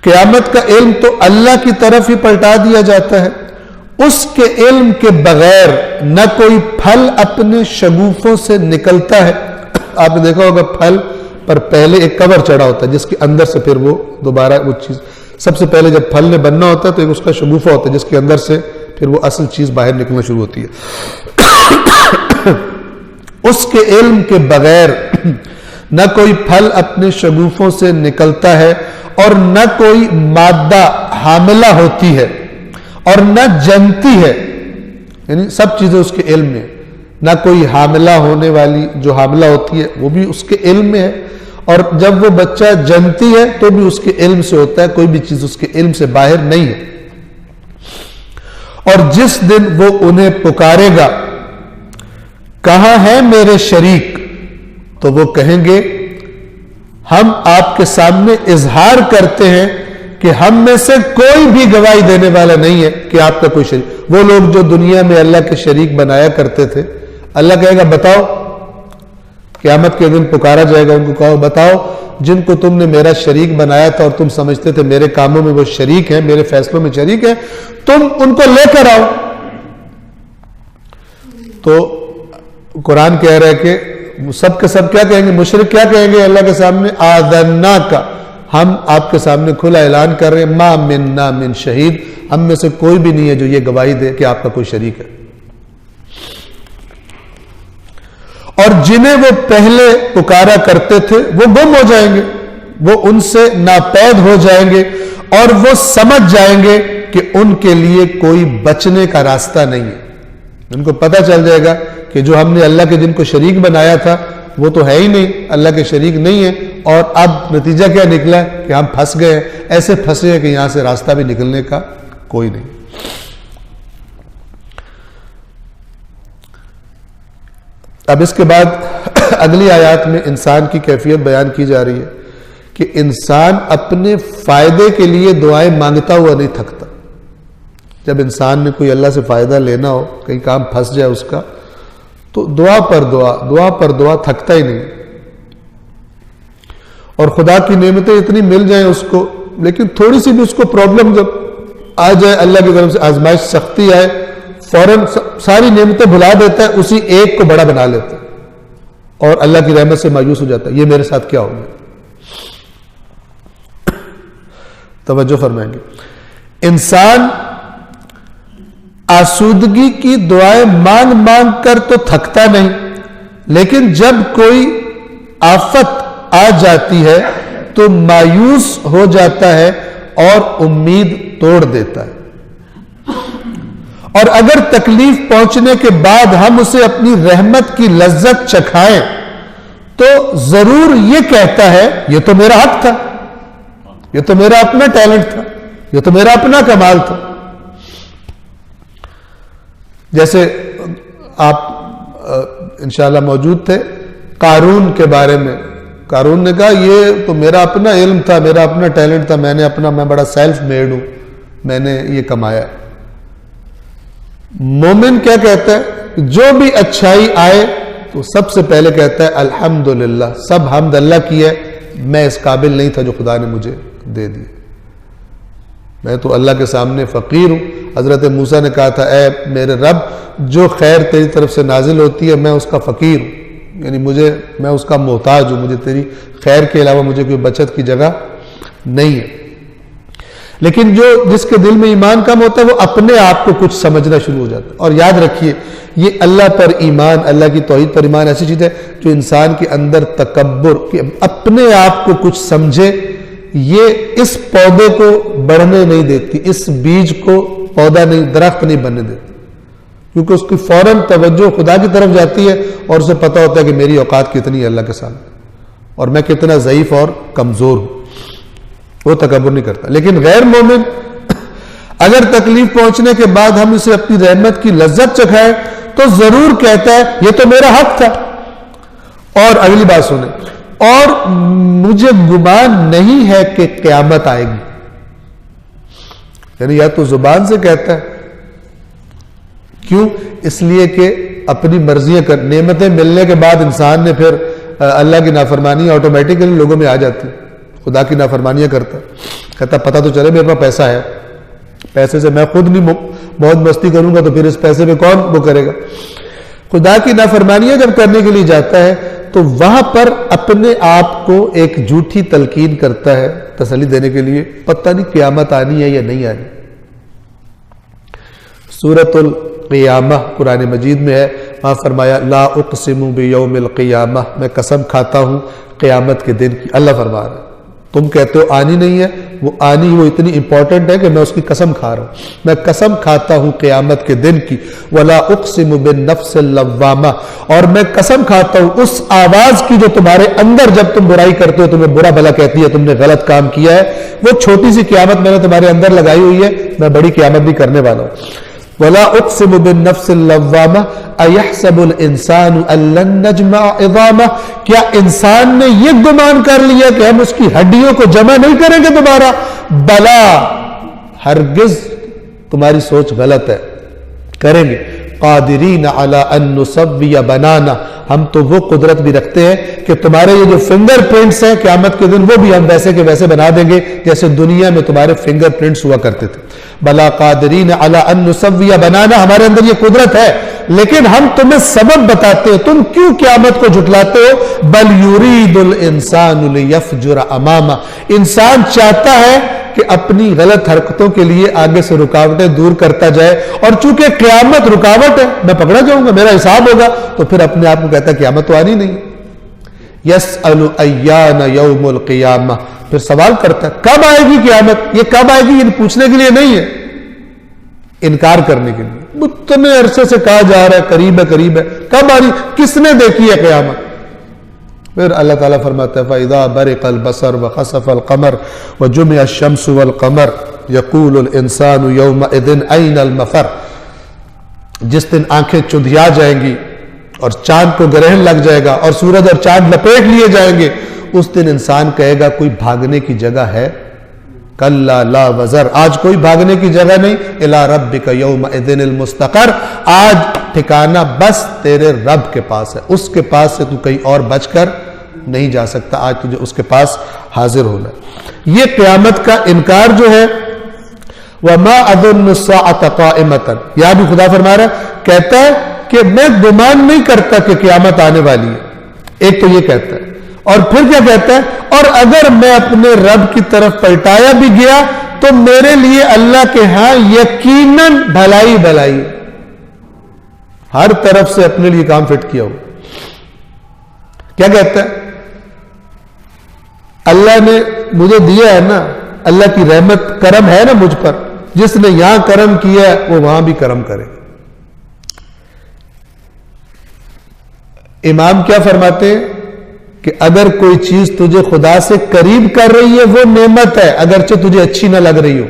قیامت کا علم تو اللہ کی طرف ہی پلٹا دیا جاتا ہے. اس کے علم کے بغیر نہ کوئی پھل اپنے شگوفوں سے نکلتا ہے. آپ نے دیکھا ہوگا پھل پر پہلے ایک کور چڑھا ہوتا ہے جس کے اندر سے پھر وہ دوبارہ وہ چیز، سب سے پہلے جب پھل نے بننا ہوتا ہے تو ایک اس کا شگوفہ ہوتا ہے جس کے اندر سے پھر وہ اصل چیز باہر نکلنا شروع ہوتی ہے. اس کے علم کے بغیر نہ کوئی پھل اپنے شگوفوں سے نکلتا ہے اور نہ کوئی مادہ حاملہ ہوتی ہے اور نہ جنتی ہے، یعنی سب چیزیں اس کے علم میں. نہ کوئی حاملہ ہونے والی جو حاملہ ہوتی ہے وہ بھی اس کے علم میں ہے، اور جب وہ بچہ جنتی ہے تو بھی اس کے علم سے ہوتا ہے، کوئی بھی چیز اس کے علم سے باہر نہیں ہے. اور جس دن وہ انہیں پکارے گا کہاں ہے میرے شریک، تو وہ کہیں گے ہم آپ کے سامنے اظہار کرتے ہیں کہ ہم میں سے کوئی بھی گواہی دینے والا نہیں ہے کہ آپ کا کوئی شریک. وہ لوگ جو دنیا میں اللہ کے شریک بنایا کرتے تھے، اللہ کہے گا بتاؤ. قیامت کے دن پکارا جائے گا ان کو، کہو بتاؤ جن کو تم نے میرا شریک بنایا تھا اور تم سمجھتے تھے میرے کاموں میں وہ شریک ہیں، میرے فیصلوں میں شریک ہیں، تم ان کو لے کر آؤ. تو قرآن کہہ رہا ہے کہ سب کے سب کیا کہیں گے، مشرک کیا کہیں گے اللہ کے سامنے، آذنا کا، ہم آپ کے سامنے کھلا اعلان کر رہے ہیں ما مننا من شہید، ہم میں سے کوئی بھی نہیں ہے جو یہ گواہی دے کہ آپ کا کوئی شریک ہے. اور جنہیں وہ پہلے پکارا کرتے تھے وہ گم ہو جائیں گے، وہ ان سے ناپید ہو جائیں گے اور وہ سمجھ جائیں گے کہ ان کے لیے کوئی بچنے کا راستہ نہیں ہے. ان کو پتہ چل جائے گا کہ جو ہم نے اللہ کے جن کو شریک بنایا تھا وہ تو ہے ہی نہیں، اللہ کے شریک نہیں ہے. اور اب نتیجہ کیا نکلا کہ ہم پھنس گئے ہیں، ایسے پھنسے ہیں کہ یہاں سے راستہ بھی نکلنے کا کوئی نہیں. اب اس کے بعد اگلی آیات میں انسان کی کیفیت بیان کی جا رہی ہے کہ انسان اپنے فائدے کے لیے دعائیں مانگتا ہوا نہیں تھکتا. جب انسان نے کوئی اللہ سے فائدہ لینا ہو، کہیں کام پھنس جائے اس کا، تو دعا پر دعا تھکتا ہی نہیں. اور خدا کی نعمتیں اتنی مل جائیں اس کو، لیکن تھوڑی سی بھی اس کو پرابلم جب آ جائے، اللہ کی طرف سے آزمائش، سختی آئے، فوراً ساری نعمتیں بھلا دیتا ہے، اسی ایک کو بڑا بنا لیتا ہے اور اللہ کی رحمت سے مایوس ہو جاتا ہے. یہ میرے ساتھ کیا ہو گیا؟ توجہ فرمائیں گے. انسان آسودگی کی دعائیں مانگ مانگ کر تو تھکتا نہیں، لیکن جب کوئی آفت آ جاتی ہے تو مایوس ہو جاتا ہے اور امید توڑ دیتا ہے. اور اگر تکلیف پہنچنے کے بعد ہم اسے اپنی رحمت کی لذت چکھائیں تو ضرور یہ کہتا ہے یہ تو میرا حق تھا, یہ تو میرا اپنا ٹیلنٹ تھا, یہ تو میرا اپنا کمال تھا. جیسے آپ انشاءاللہ موجود تھے قارون کے بارے میں. قارون نے کہا یہ تو میرا اپنا علم تھا, میرا اپنا ٹیلنٹ تھا, میں بڑا سیلف میڈ ہوں, میں نے یہ کمایا. مومن کیا کہتا ہے؟ جو بھی اچھائی آئے تو سب سے پہلے کہتا ہے الحمدللہ, سب حمد اللہ کی ہے, میں اس قابل نہیں تھا جو خدا نے مجھے دے دی, میں تو اللہ کے سامنے فقیر ہوں. حضرت موسیٰ نے کہا تھا اے میرے رب جو خیر تیری طرف سے نازل ہوتی ہے میں اس کا فقیر ہوں, یعنی میں اس کا محتاج ہوں, مجھے تیری خیر کے علاوہ مجھے کوئی بچت کی جگہ نہیں ہے. لیکن جس کے دل میں ایمان کم ہوتا ہے وہ اپنے آپ کو کچھ سمجھنا شروع ہو جاتا ہے. اور یاد رکھیے یہ اللہ پر ایمان, اللہ کی توحید پر ایمان ایسی چیز ہے جو انسان کے اندر تکبر, کہ اپنے آپ کو کچھ سمجھے, یہ اس پودے کو بڑھنے نہیں دیتی, اس بیج کو پودا نہیں, درخت نہیں بننے دیتی, کیونکہ اس کی فوراً توجہ خدا کی طرف جاتی ہے اور اسے پتا ہوتا ہے کہ میری اوقات کتنی ہے اللہ کے سامنے اور میں کتنا ضعیف اور کمزور ہوں. وہ تکبر نہیں کرتا. لیکن غیر مومن اگر تکلیف پہنچنے کے بعد ہم اسے اپنی رحمت کی لذت چکھائیں تو ضرور کہتا ہے یہ تو میرا حق تھا. اور اگلی بات سنیں, اور مجھے گمان نہیں ہے کہ قیامت آئے گی. یعنی یا تو زبان سے کہتا ہے, کیوں؟ اس لیے کہ اپنی مرضیاں کر, نعمتیں ملنے کے بعد انسان نے پھر اللہ کی نافرمانی آٹومیٹکلی لوگوں میں آ جاتی, خدا کی نافرمانیاں کرتا, کہتا پتہ تو چلے میرے پاس پیسہ ہے, پیسے سے میں خود نہیں بہت مستی کروں گا تو پھر اس پیسے پہ کون وہ کرے گا. خدا کی نافرمانیاں جب کرنے کے لیے جاتا ہے تو وہاں پر اپنے آپ کو ایک جھوٹی تلقین کرتا ہے تسلی دینے کے لیے, پتہ نہیں قیامت آنی ہے یا نہیں آنی. سورۃ القیامہ قرآن مجید میں ہے, وہاں فرمایا لا اقسم بیوم القیامہ, میں قسم کھاتا ہوں قیامت کے دن کی. اللہ فرما رہا ہے تم کہتے ہو آنی نہیں ہے, وہ آنی وہ اتنی امپورٹنٹ ہے کہ میں اس کی قسم کھا رہا ہوں. میں قسم کھاتا ہوں قیامت کے دن کی. ولا اقسم بالنفس اللوامہ, اور میں قسم کھاتا ہوں اس آواز کی جو تمہارے اندر جب تم برائی کرتے ہو تمہیں برا بھلا کہتی ہے, تم نے غلط کام کیا ہے, وہ چھوٹی سی قیامت میں نے تمہارے اندر لگائی ہوئی ہے, میں بڑی قیامت بھی کرنے والا ہوں. ولا اقسم بالنفس اللوامہ ایحسب الانسان ان لن نجمع عظامہ, کیا انسان نے یہ گمان کر لیا کہ ہم اس کی ہڈیوں کو جمع نہیں کریں گے دوبارہ؟ بلا, ہرگز تمہاری سوچ غلط ہے, کریں گے. قادرین علی ان نسوی بنانا, ہم تو وہ قدرت بھی رکھتے ہیں کہ تمہارے یہ جو فنگر پرنٹس ہیں قیامت کے دن وہ بھی ہم ویسے کے ویسے بنا دیں گے جیسے دنیا میں تمہارے فنگر پرنٹس ہوا کرتے تھے. بلا قادرین علی ان نسوی بنانا, ہمارے اندر یہ قدرت ہے, لیکن ہم تمہیں سبب بتاتے ہیں, تم کیوں قیامت کو جھٹلاتے ہو. بل یرید الانسان لیفجر امامہ, انسان چاہتا ہے کہ اپنی غلط حرکتوں کے لیے آگے سے رکاوٹیں دور کرتا جائے, اور چونکہ قیامت رکاوٹ ہے, میں پکڑا جاؤں گا, میرا حساب ہوگا, تو پھر اپنے آپ کو کہتا ہے قیامت تو آنی نہیں. یسأل ایان یوم القیامہ, پھر سوال کرتا ہے کب آئے گی قیامت. یہ کب آئے گی یہ پوچھنے کے لیے نہیں ہے, انکار کرنے کے لیے. اتنے عرصے سے کہا جا رہا ہے قریب ہے قریب ہے, کب آ رہی, کس نے دیکھی ہے قیامت. پھر اللہ تعالیٰ فرماتا ہے فَإِذَا بَرِقَ الْبَصَرُ وَخَسَفَ الْقَمَرُ وَجُمِعَ الشَّمْسُ وَالْقَمَرُ يَقُولُ الْإِنسَانُ يَوْمَئِذٍ أَيْنَ الْمَفَرُ, جس دن آنکھیں چندھیا جائیں گی اور چاند کو گرہن لگ جائے گا اور سورج اور چاند لپیٹ لیے جائیں گے, اس دن انسان کہے گا کوئی بھاگنے کی جگہ ہے. کلا لا وزر, آج کوئی بھاگنے کی جگہ نہیں. الی ربک یومئذ المستقر, آج ٹھکانہ بس تیرے رب کے پاس ہے, اس کے پاس سے تو کہیں اور بچ کر نہیں جا سکتا, آج تجھے اس کے پاس حاضر ہونا ہے. یہ قیامت کا انکار جو ہے, وما اظن الساعۃ قائمۃ, یہاں بھی خدا فرما رہا ہے, کہتا ہے کہ میں گمان نہیں کرتا کہ قیامت آنے والی ہے. ایک تو یہ کہتا ہے, اور پھر کیا کہتا ہے, اور اگر میں اپنے رب کی طرف پلٹایا بھی گیا تو میرے لیے اللہ کے ہاں یقیناً بھلائی بھلائی, ہر طرف سے اپنے لیے کام فٹ کیا ہو. کیا کہتا ہے؟ اللہ نے مجھے دیا ہے نا، اللہ کی رحمت کرم ہے نا مجھ پر، جس نے یہاں کرم کیا ہے وہ وہاں بھی کرم کرے. امام کیا فرماتے ہیں کہ اگر کوئی چیز تجھے خدا سے قریب کر رہی ہے وہ نعمت ہے، اگرچہ تجھے اچھی نہ لگ رہی ہو،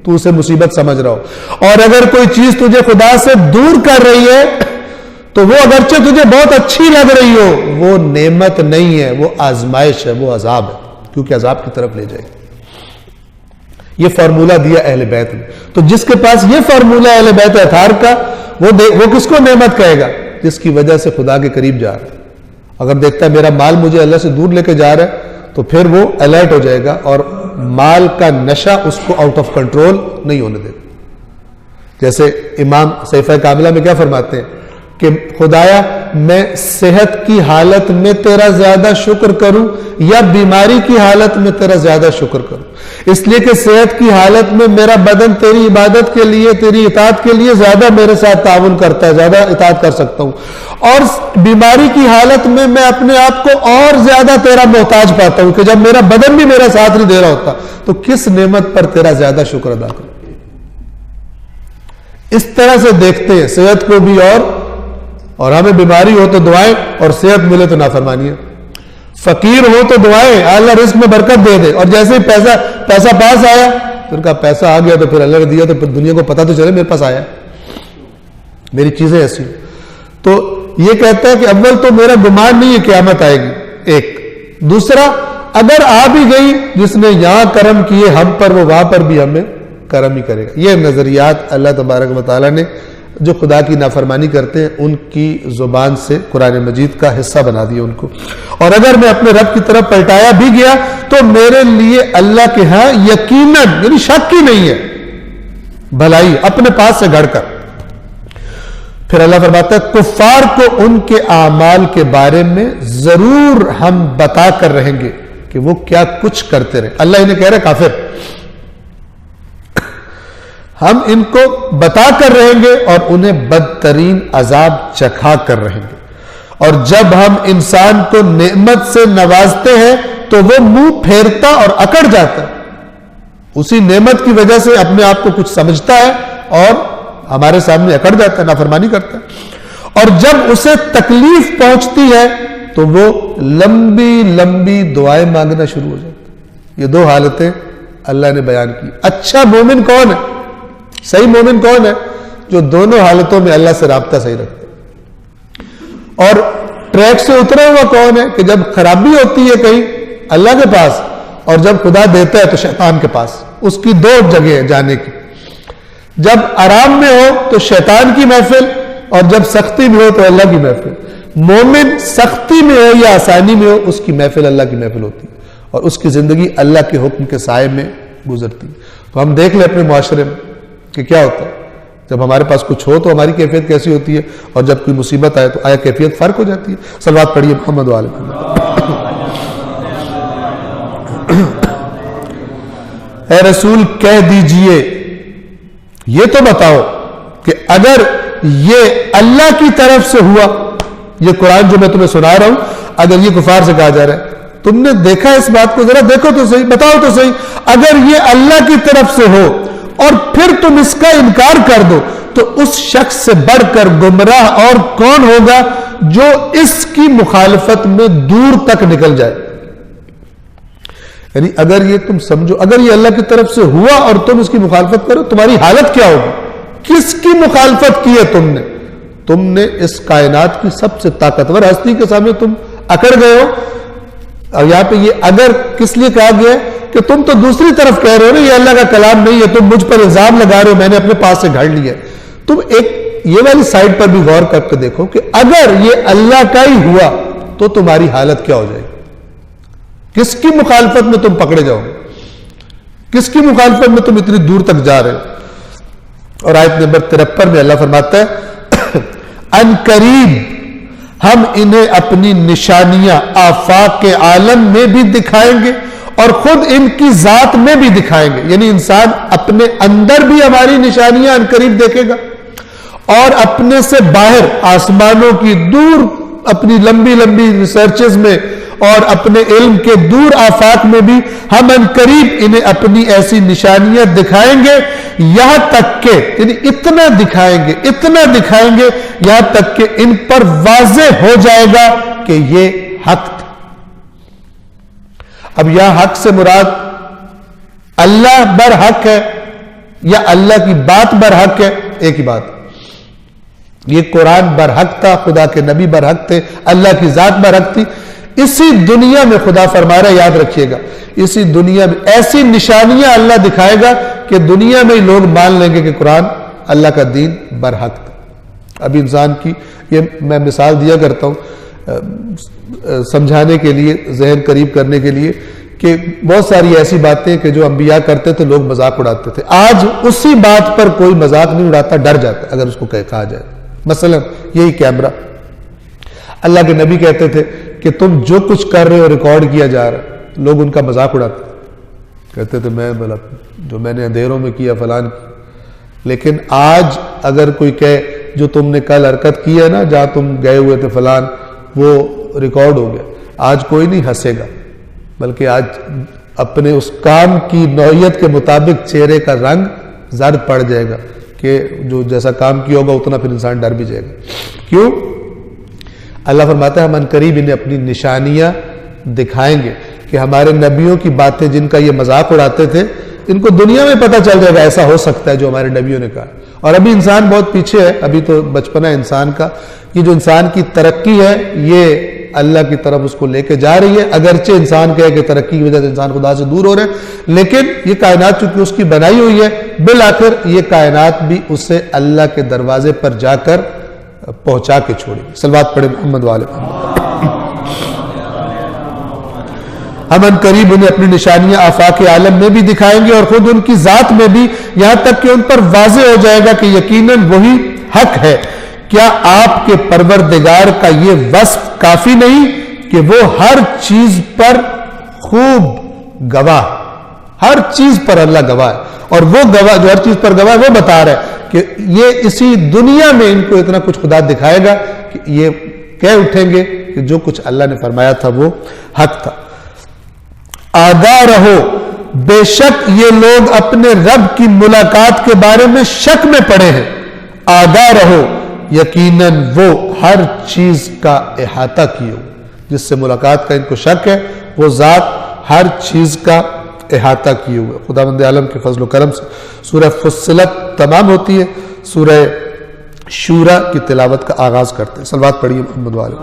تو اسے مصیبت سمجھ رہا ہو. اور اگر کوئی چیز تجھے خدا سے دور کر رہی ہے تو وہ اگرچہ تجھے بہت اچھی لگ رہی ہو، وہ نعمت نہیں ہے، وہ آزمائش ہے، وہ عذاب ہے، کیونکہ عذاب کی طرف لے جائے گی. یہ فارمولہ دیا اہل بیت نے. تو جس کے پاس یہ فارمولہ اہل بیت اطہار کا، وہ کس کو نعمت کہے گا؟ جس کی وجہ سے خدا کے قریب جا رہا ہے. اگر دیکھتا ہے میرا مال مجھے اللہ سے دور لے کے جا رہا ہے تو پھر وہ الرٹ ہو جائے گا اور مال کا نشہ اس کو آؤٹ آف کنٹرول نہیں ہونے دے گا. جیسے امام صحیفہ کاملہ میں کیا فرماتے ہیں کہ خدایا میں صحت کی حالت میں تیرا زیادہ شکر کروں یا بیماری کی حالت میں تیرا زیادہ شکر کروں؟ اس لیے کہ صحت کی حالت میں میرا بدن تیری عبادت کے لیے، تیری اطاعت کے لیے زیادہ میرے ساتھ تعاون کرتا ہے، زیادہ اطاعت کر سکتا ہوں، اور بیماری کی حالت میں میں اپنے آپ کو اور زیادہ تیرا محتاج پاتا ہوں کہ جب میرا بدن بھی میرا ساتھ نہیں دے رہا ہوتا تو کس نعمت پر تیرا زیادہ شکر ادا کروں؟ اس طرح سے دیکھتے ہیں صحت کو بھی، اور ہمیں بیماری ہو تو دعائیں، اور صحت ملے تو نافرمانی ہے. فقیر ہو تو دعائیں اللہ رزق میں برکت دے دے، اور جیسے ہی پیسہ پاس آیا پھر کا پیسہ آ گیا تو پھر اللہ نے دیا تو پھر دنیا کو پتہ تو چلے میرے پاس آیا، میری چیزیں ایسی. تو یہ کہتا ہے کہ اول تو میرا گمان نہیں ہے قیامت آئے گی، ایک. دوسرا اگر آ بھی گئی، جس نے یہاں کرم کیے ہم پر وہ وہاں پر بھی ہمیں کرم ہی کرے گا. یہ نظریات اللہ تبارک و تعالیٰ نے جو خدا کی نافرمانی کرتے ہیں ان کی زبان سے قرآن مجید کا حصہ بنا دیا ان کو. اور اگر میں اپنے رب کی طرف پلٹایا بھی گیا تو میرے لیے اللہ کے ہاں یقیناً، یعنی شک ہی نہیں ہے، بھلائی اپنے پاس سے گھڑ کر. پھر اللہ فرماتا ہے کفار کو ان کے اعمال کے بارے میں ضرور ہم بتا کر رہیں گے کہ وہ کیا کچھ کرتے رہے. اللہ انہیں کہہ رہے کافر، ہم ان کو بتا کر رہیں گے اور انہیں بدترین عذاب چکھا کر رہیں گے. اور جب ہم انسان کو نعمت سے نوازتے ہیں تو وہ منہ پھیرتا اور اکڑ جاتا ہے. اسی نعمت کی وجہ سے اپنے آپ کو کچھ سمجھتا ہے اور ہمارے سامنے اکڑ جاتا ہے، نافرمانی کرتا ہے. اور جب اسے تکلیف پہنچتی ہے تو وہ لمبی لمبی دعائیں مانگنا شروع ہو جاتا ہے. یہ دو حالتیں اللہ نے بیان کی. اچھا مومن کون ہے؟ صحیح مومن کون ہے؟ جو دونوں حالتوں میں اللہ سے رابطہ صحیح رکھتا ہے. اور ٹریک سے اترا ہوا کون ہے کہ جب خرابی ہوتی ہے کہیں اللہ کے پاس، اور جب خدا دیتا ہے تو شیطان کے پاس. اس کی دو جگہ ہے جانے کی. جب آرام میں ہو تو شیطان کی محفل، اور جب سختی میں ہو تو اللہ کی محفل. مومن سختی میں ہو یا آسانی میں ہو اس کی محفل اللہ کی محفل ہوتی ہے، اور اس کی زندگی اللہ کے حکم کے سائے میں گزرتی ہے. تو ہم دیکھ لیں اپنے معاشرے میں کہ کیا ہوتا ہے. جب ہمارے پاس کچھ ہو تو ہماری کیفیت کیسی ہوتی ہے، اور جب کوئی مصیبت آئے تو آیا کیفیت فرق ہو جاتی ہے. صلوات پڑھیے محمد وعلی محمد. اے رسول کہہ دیجئے، یہ تو بتاؤ کہ اگر یہ اللہ کی طرف سے ہوا، یہ قرآن جو میں تمہیں سنا رہا ہوں، اگر یہ کفار سے کہا جا رہا ہے تم نے دیکھا اس بات کو، ذرا دیکھو تو صحیح، بتاؤ تو صحیح، اگر یہ اللہ کی طرف سے ہو اور پھر تم اس کا انکار کر دو تو اس شخص سے بڑھ کر گمراہ اور کون ہوگا جو اس کی مخالفت میں دور تک نکل جائے. یعنی اگر یہ تم سمجھو، اگر یہ اللہ کی طرف سے ہوا اور تم اس کی مخالفت کرو، تمہاری حالت کیا ہوگی؟ کس کی مخالفت کی ہے تم نے اس کائنات کی سب سے طاقتور ہستی کے سامنے تم اکڑ گئے ہو. اور یہاں پہ یہ اگر کس لیے کہا گیا ہے کہ تم تو دوسری طرف کہہ رہے ہو نا یہ اللہ کا کلام نہیں ہے، تم مجھ پر الزام لگا رہے ہو میں نے اپنے پاس سے گھڑ لیا. تم ایک یہ والی سائڈ پر بھی غور کر کے دیکھو کہ اگر یہ اللہ کا ہی ہوا تو تمہاری حالت کیا ہو جائے گی؟ کس کی مخالفت میں تم پکڑے جاؤ گے؟ کس کی مخالفت میں تم اتنی دور تک جا رہے ہو؟ اور آیت نمبر 53 میں اللہ فرماتا ہے ان قریب ہم انہیں اپنی نشانیاں آفاق کے عالم میں بھی دکھائیں گے اور خود ان کی ذات میں بھی دکھائیں گے. یعنی انسان اپنے اندر بھی ہماری نشانیاں ان قریب دیکھے گا، اور اپنے سے باہر آسمانوں کی دور اپنی لمبی لمبی ریسرچز میں اور اپنے علم کے دور آفاق میں بھی ہم ان قریب انہیں اپنی ایسی نشانیاں دکھائیں گے، یہاں تک کہ یعنی اتنا دکھائیں گے یہاں تک کہ ان پر واضح ہو جائے گا کہ یہ حق تھا۔ اب یہاں حق سے مراد اللہ برحق ہے یا اللہ کی بات برحق ہے؟ ایک ہی بات، یہ قرآن برحق تھا، خدا کے نبی برحق تھے، اللہ کی ذات برحق تھی۔ اسی دنیا میں خدا فرما رہا ہے، یاد رکھیے گا، اسی دنیا میں ایسی نشانیاں اللہ دکھائے گا کہ دنیا میں لوگ مان لیں گے کہ قرآن اللہ کا دین برحق تھا۔ ابھی انسان کی یہ میں مثال دیا کرتا ہوں سمجھانے کے لیے، ذہن قریب کرنے کے لیے، کہ بہت ساری ایسی باتیں کہ جو انبیاء کرتے تھے لوگ مذاق اڑاتے تھے، آج اسی بات پر کوئی مذاق نہیں اڑاتا، ڈر جاتا اگر اس کو کہا جائے۔ مثلا یہی کیمرہ، اللہ کے نبی کہتے تھے کہ تم جو کچھ کر رہے ہو ریکارڈ کیا جا رہا ہے، لوگ ان کا مذاق اڑاتے کہتے تھے میں جو میں نے اندھیروں میں کیا فلان کی۔ لیکن آج اگر کوئی کہے جو تم نے کل حرکت کی ہے نا جہاں تم گئے ہوئے تھے فلان، وہ ریکارڈ ہو گیا، آج کوئی نہیں ہنسے گا، بلکہ آج اپنے اس کام کی نوعیت کے مطابق چہرے کا رنگ زرد پڑ جائے گا کہ جو جیسا کام کیا ہوگا اتنا پھر انسان ڈر بھی جائے گا۔ کیوں؟ اللہ فرماتا ہے ہم عنقریب انہیں اپنی نشانیاں دکھائیں گے کہ ہمارے نبیوں کی باتیں جن کا یہ مذاق اڑاتے تھے ان کو دنیا میں پتہ چل جائے گا ایسا ہو سکتا ہے جو ہمارے نبیوں نے کہا۔ اور ابھی انسان بہت پیچھے ہے، ابھی تو بچپنا ہے انسان کا، یہ جو انسان کی ترقی ہے یہ اللہ کی طرف اس کو لے کے جا رہی ہے، اگرچہ انسان کہے کہ ترقی کی وجہ سے انسان خدا سے دور ہو رہے ہیں، لیکن یہ کائنات چونکہ اس کی بنائی ہوئی ہے، بالآخر یہ کائنات بھی اسے اللہ کے دروازے پر جا کر پہنچا کے چھوڑی۔ صلوات پڑھیں محمد والے محمد۔ ہم ان قریب انہیں اپنی نشانیاں آفاق عالم میں بھی دکھائیں گے اور خود ان کی ذات میں بھی، یہاں تک کہ ان پر واضح ہو جائے گا کہ یقیناً وہی حق ہے۔ کیا آپ کے پروردگار کا یہ وصف کافی نہیں کہ وہ ہر چیز پر خوب گواہ، ہر چیز پر اللہ گواہ ہے، اور وہ گواہ جو ہر چیز پر گواہ ہے وہ بتا رہا ہے کہ یہ اسی دنیا میں ان کو اتنا کچھ خدا دکھائے گا کہ یہ کہہ اٹھیں گے کہ جو کچھ اللہ نے فرمایا تھا وہ حق تھا۔ آگاہ رہو، بے شک یہ لوگ اپنے رب کی ملاقات کے بارے میں شک میں پڑے ہیں۔ آگاہ رہو، یقیناً وہ ہر چیز کا احاطہ کیے ہوئے، جس سے ملاقات کا ان کو شک ہے وہ ذات ہر چیز کا احاطہ کیے ہوئے۔ خداوند عالم کے فضل و کرم سے سورہ فصلت تمام ہوتی ہے، سورہ شورا کی تلاوت کا آغاز کرتے ہیں۔ صلوات پڑھیے محمد والے۔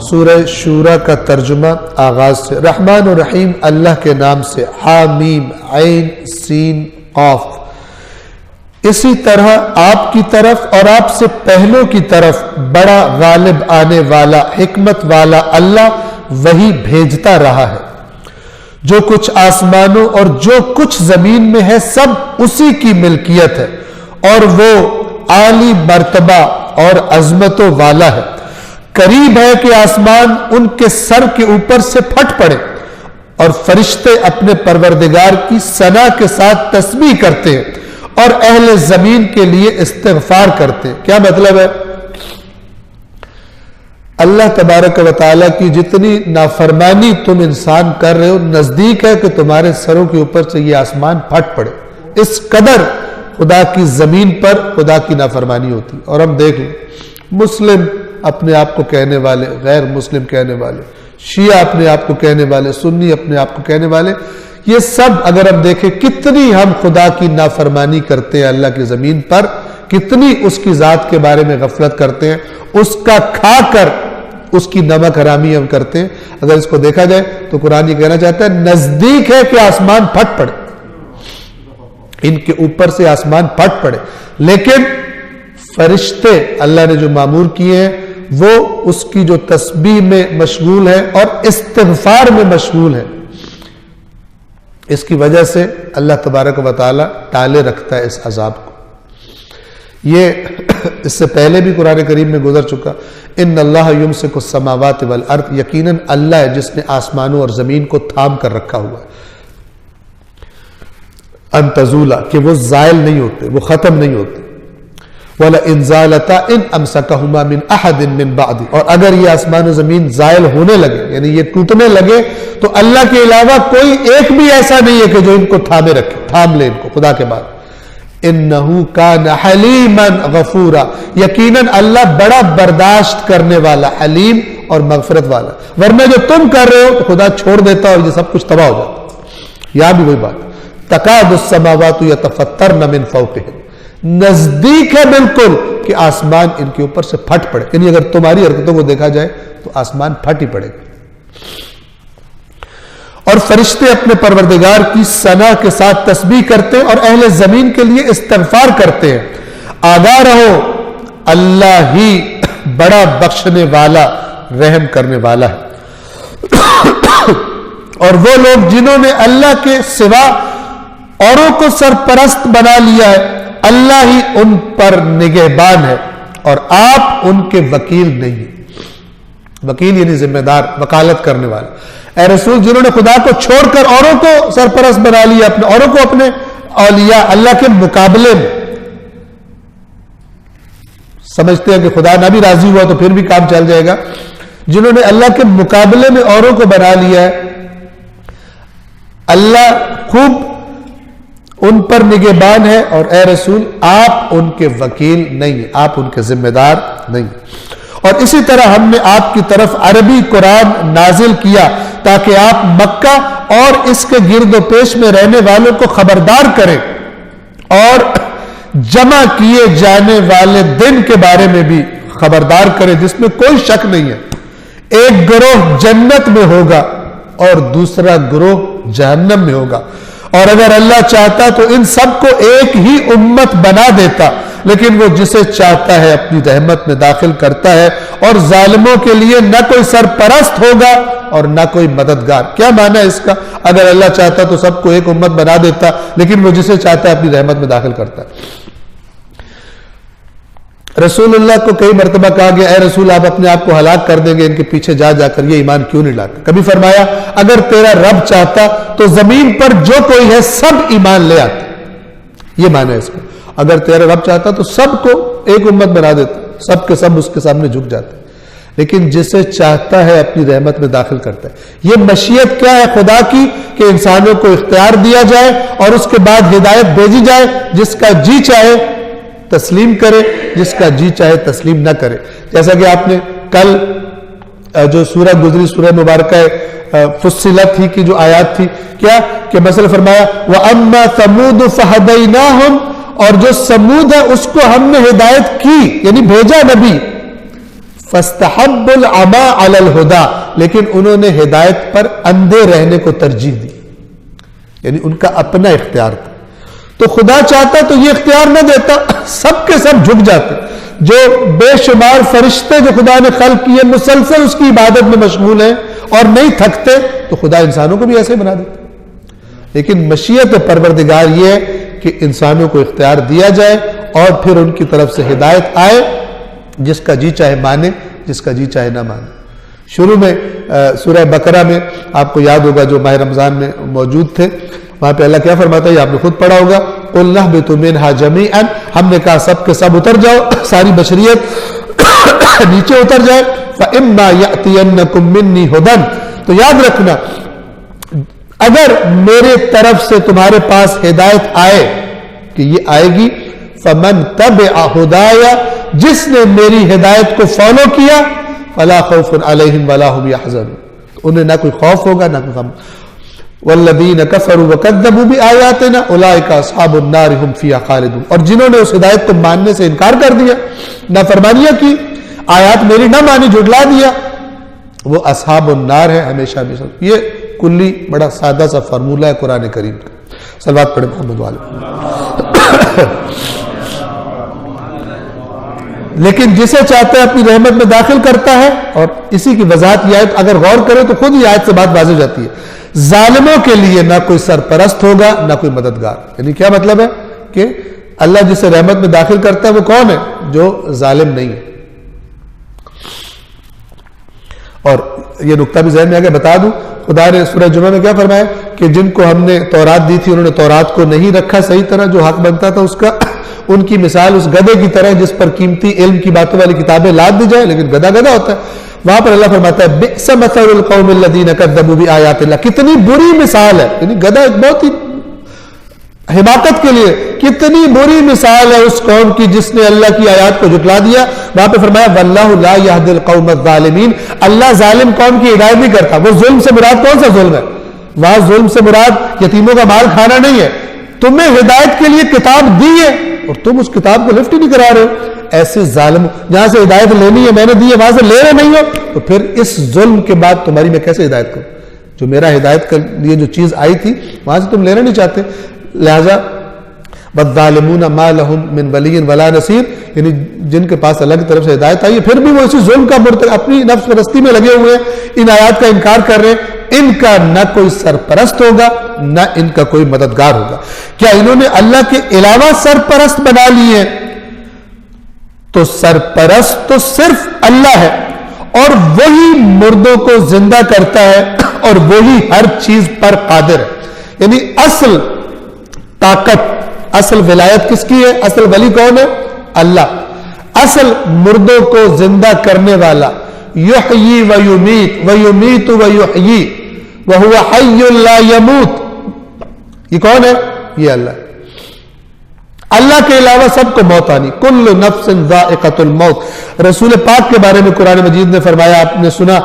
سورہ شورا کا ترجمہ آغاز سے، رحمان و رحیم اللہ کے نام سے، حامیم عین سین قاف۔ اسی طرح آپ کی طرف اور آپ سے پہلوں کی طرف بڑا غالب آنے والا حکمت والا اللہ وہی بھیجتا رہا ہے۔ جو کچھ آسمانوں اور جو کچھ زمین میں ہے سب اسی کی ملکیت ہے، اور وہ عالی مرتبہ اور عظمتوں والا ہے۔ قریب ہے کہ آسمان ان کے سر کے اوپر سے پھٹ پڑے، اور فرشتے اپنے پروردگار کی ثنا کے ساتھ تسبیح کرتے ہیں اور اہل زمین کے لیے استغفار کرتے ہیں۔ کیا مطلب ہے؟ اللہ تبارک و تعالیٰ کی جتنی نافرمانی تم انسان کر رہے ہو، نزدیک ہے کہ تمہارے سروں کے اوپر سے یہ آسمان پھٹ پڑے۔ اس قدر خدا کی زمین پر خدا کی نافرمانی ہوتی۔ اور ہم دیکھ لیں، مسلم اپنے آپ کو کہنے والے، غیر مسلم کہنے والے، شیعہ اپنے آپ کو کہنے والے، سنی اپنے آپ کو کہنے والے، یہ سب اگر ہم دیکھیں کتنی ہم خدا کی نافرمانی کرتے ہیں اللہ کی زمین پر، کتنی اس کی ذات کے بارے میں غفلت کرتے ہیں، اس کا کھا کر اس کی نمک حرامی ہم کرتے ہیں۔ اگر اس کو دیکھا جائے تو قرآن یہ کہنا چاہتا ہے نزدیک ہے کہ آسمان پھٹ پڑے، ان کے اوپر سے آسمان پھٹ پڑے، لیکن فرشتے اللہ نے جو مامور کیے ہیں وہ اس کی جو تسبیح میں مشغول ہے اور استغفار میں مشغول ہے۔ اس کی وجہ سے اللہ تبارک و تعالی ٹالے رکھتا ہے اس عذاب کو۔ یہ اس سے پہلے بھی قرآن کریم میں گزر چکا، ان اللہ یمسک السماوات والارض، یقیناً اللہ ہے جس نے آسمانوں اور زمین کو تھام کر رکھا ہوا ہے۔ ان تزولا کہ وہ زائل نہیں ہوتے، وہ ختم نہیں ہوتے. وَلَئِنْ زَالَتَا إِنْ أَمْسَكَهُمَا مِنْ أَحَدٍ مِّنْ بَعْدِ، اور اگر یہ آسمان و زمین زائل ہونے لگے، یعنی یہ ٹوٹنے لگے، تو اللہ کے علاوہ کوئی ایک بھی ایسا نہیں ہے کہ جو ان کو تھامے رکھے، تھام لے ان کو خدا کے بعد. إِنَّهُ كَانَ حَلِيمًا غَفُورًا، یقیناً اللہ بڑا برداشت کرنے والا، حلیم اور مغفرت والا. ورنہ جو تم کر رہے ہو تو خدا چھوڑ دیتا اور یہ سب کچھ تباہ ہو جاتا. یہاں بھی وہی بات، تَكَادُ السَّمَاوَاتُ يَتَفَطَّرْنَ مِنْ فَوْقِهِنْ، نزدیک ہے بالکل کہ آسمان ان کے اوپر سے پھٹ پڑے. یعنی اگر تمہاری حرکتوں کو دیکھا جائے تو آسمان پھٹ ہی پڑے گا. اور فرشتے اپنے پروردگار کی ثنا کے ساتھ تسبیح کرتے ہیں اور اہل زمین کے لیے استغفار کرتے ہیں. آگاہ رہو، اللہ ہی بڑا بخشنے والا، رحم کرنے والا ہے. اور وہ لوگ جنہوں نے اللہ کے سوا اوروں کو سرپرست بنا لیا ہے، اللہ ہی ان پر نگہبان ہے اور آپ ان کے وکیل نہیں ہیں. وکیل یعنی ذمہ دار، وکالت کرنے والا. اے رسول، جنہوں نے خدا کو چھوڑ کر اوروں کو سرپرست بنا لیا، اپنے اوروں کو اپنے اولیاء اللہ کے مقابلے میں، سمجھتے ہیں کہ خدا نہ بھی راضی ہوا تو پھر بھی کام چل جائے گا. جنہوں نے اللہ کے مقابلے میں اوروں کو بنا لیا ہے، اللہ خوب ان پر نگہبان ہے. اور اے رسول، آپ ان کے وکیل نہیں ہیں، آپ ان کے ذمہ دار نہیں ہیں. اور اسی طرح ہم نے آپ کی طرف عربی قرآن نازل کیا تاکہ آپ مکہ اور اس کے گرد و پیش میں رہنے والوں کو خبردار کریں اور جمع کیے جانے والے دن کے بارے میں بھی خبردار کریں جس میں کوئی شک نہیں ہے. ایک گروہ جنت میں ہوگا اور دوسرا گروہ جہنم میں ہوگا. اور اگر اللہ چاہتا تو ان سب کو ایک ہی امت بنا دیتا، لیکن وہ جسے چاہتا ہے اپنی رحمت میں داخل کرتا ہے. اور ظالموں کے لیے نہ کوئی سرپرست ہوگا اور نہ کوئی مددگار. کیا معنی ہے اس کا؟ اگر اللہ چاہتا تو سب کو ایک امت بنا دیتا، لیکن وہ جسے چاہتا ہے اپنی رحمت میں داخل کرتا ہے. رسول اللہ کو کئی مرتبہ کہا گیا، اے رسول، آپ اپنے آپ کو ہلاک کر دیں گے، ان کے پیچھے جا جا کر یہ ایمان کیوں نہیں لاتے؟ کبھی فرمایا، اگر تیرا رب چاہتا تو زمین پر جو کوئی ہے سب ایمان لے آتے. یہ معنی ہے اس کا. اگر تیرا رب چاہتا تو سب کو ایک امت بنا دیتا، سب کے سب اس کے سامنے جھک جاتے. لیکن جسے چاہتا ہے اپنی رحمت میں داخل کرتا ہے. یہ مشیت کیا ہے خدا کی؟ کہ انسانوں کو اختیار دیا جائے اور اس کے بعد ہدایت بھیجی جائے. جس کا جی چاہے تسلیم کرے، جس کا جی چاہے تسلیم نہ کرے. جیسا کہ آپ نے کل جو سورہ گزری، سورہ مبارکہ فصلت ہی کی جو آیات تھی، کیا کہ مثلا فرمایا وَأَمَّا ثَمُودُ فَهَدَيْنَاهُمْ، اور جو سمود ہے اس کو ہم نے ہدایت کی، یعنی بھیجا نبی. فَاسْتَحَبُّ الْعَمَى عَلَى الْهُدَى، لیکن انہوں نے ہدایت پر اندھے رہنے کو ترجیح دی، یعنی ان کا اپنا اختیار تھا. تو خدا چاہتا تو یہ اختیار نہ دیتا، سب کے سب جھک جاتے. جو بے شمار فرشتے جو خدا نے خلق کیے مسلسل اس کی عبادت میں مشغول ہیں اور نہیں تھکتے، تو خدا انسانوں کو بھی ایسے بنا دیتا. لیکن مشیت پروردگار یہ ہے کہ انسانوں کو اختیار دیا جائے اور پھر ان کی طرف سے ہدایت آئے. جس کا جی چاہے مانے، جس کا جی چاہے نہ مانے. شروع میں سورہ بقرہ میں آپ کو یاد ہوگا جو ماہ رمضان میں موجود تھے، وہاں پہ اللہ کیا فرماتا ہے؟ یہ آپ نے خود پڑھا ہوگا، قُلْ نَهْبِطُ مِنْهَا جَمِيعًا، ہم نے کہا سب کے سب اتر جاؤ، ساری بشریت نیچے اتر جائے. فَإِمَّا يَأْتِيَنَّكُم مِّنِّي هُدًى، تو یاد رکھنا اگر میرے طرف سے تمہارے پاس ہدایت آئے کہ یہ آئے گی، فَمَن تَبِعَ هُدَايَ، جس نے میری ہدایت کو فالو کیا، فَلَا خَوْفٌ عَلَيْهِمْ وَلَا هُمْ يَحْزَنُونَ، انہیں نہ کوئی خوف ہوگا نہ کوئی غم. والذین کفروا وکذبوا بآیاتنا اولئک اصحاب النار هم فیہا خالدون، اور جنہوں نے اس ہدایت کو ماننے سے انکار کر دیا، نافرمانیاں کی، آیات میری نہ مانی، جھٹلا دیا، وہ اصحاب النار ہے ہمیشہ ہمیشہ. یہ کلی بڑا سادہ سا فارمولہ ہے قرآن کریم کا. صلوات پڑھیں محمد والے. لیکن جسے چاہتا ہے اپنی رحمت میں داخل کرتا ہے. اور اسی کی وضاحت یہ آیت اگر غور کرے تو خود یہ آیت سے بات واضح ہو جاتی ہے. ظالموں کے لیے نہ کوئی سرپرست ہوگا نہ کوئی مددگار. یعنی کیا مطلب ہے کہ اللہ جسے رحمت میں داخل کرتا ہے وہ کون ہے؟ جو ظالم نہیں ہے. اور یہ نقطہ بھی ذہن میں آگے بتا دوں، خدا نے سورہ جمعہ میں کیا فرمایا کہ جن کو ہم نے تورات دی تھی انہوں نے تورات کو نہیں رکھا صحیح طرح جو حق بنتا تھا اس کا، ان کی مثال اس گدھے کی طرح جس پر قیمتی علم کی باتوں والی کتابیں لاد دی جائے لیکن گدھا گدھا ہوتا ہے۔ وہاں پر اللہ فرماتا ہے بئس مثل القوم الذین کذبوا بآیات اللہ، کتنی بری مثال ہے، یعنی گدھا ایک بہت ہی حماقت کے لیے کتنی بری مثال ہے اس قوم کی جس نے اللہ کی آیات کو جھٹلا دیا۔ وہاں پہ فرمایا واللہ لا یہدی القوم الظالمین، اللہ ظالم قوم کی ہدایت نہیں کرتا۔ وہ ظلم سے مراد کون سا ظلم ہے؟ وہاں ظلم سے مراد یتیموں کا مال کھانا نہیں ہے، تمہیں ہدایت کے لیے کتاب دی ہے اور تم اس کتاب کو لفٹ ہی نہیں کرا رہے ہو۔ ایسے ظالم، جہاں سے ہدایت لینی ہے میں نے دی ہے وہاں سے لے رہے نہیں ہو، تو پھر اس ظلم کے بعد تمہاری میں کیسے ہدایت کروں؟ جو میرا ہدایت کے لیے جو چیز آئی تھی وہاں سے تم لینا نہیں چاہتے۔ لہذا والظالمون ما لهم من ولی ولا نصیر، یعنی جن کے پاس اللہ کی طرف سے ہدایت آئی ہے پھر بھی وہ اسی ظلم کا اپنی نفس پرستی میں لگے ہوئے ہیں، ان آیات کا انکار کر رہے ہیں، ان کا نہ کوئی سرپرست ہوگا نہ ان کا کوئی مددگار ہوگا۔ کیا انہوں نے اللہ کے علاوہ سرپرست بنا لیے؟ تو سرپرست تو صرف اللہ ہے، اور وہی مردوں کو زندہ کرتا ہے اور وہی ہر چیز پر قادر ہے۔ یعنی اصل طاقت، اصل ولایت کس کی ہے؟ اصل ولی کون ہے؟ اللہ۔ اصل مردوں کو زندہ کرنے والا، یحیی و یمیت و یمیت و یحیی وہو حی لا یموت، یہ کون ہے؟ یہ اللہ ہے۔ اللہ کے علاوہ سب کو موت آنی، کل نفس ذائقۃ الموت۔ رسول پاک کے بارے میں قرآن مجید نے فرمایا، آپ نے سنا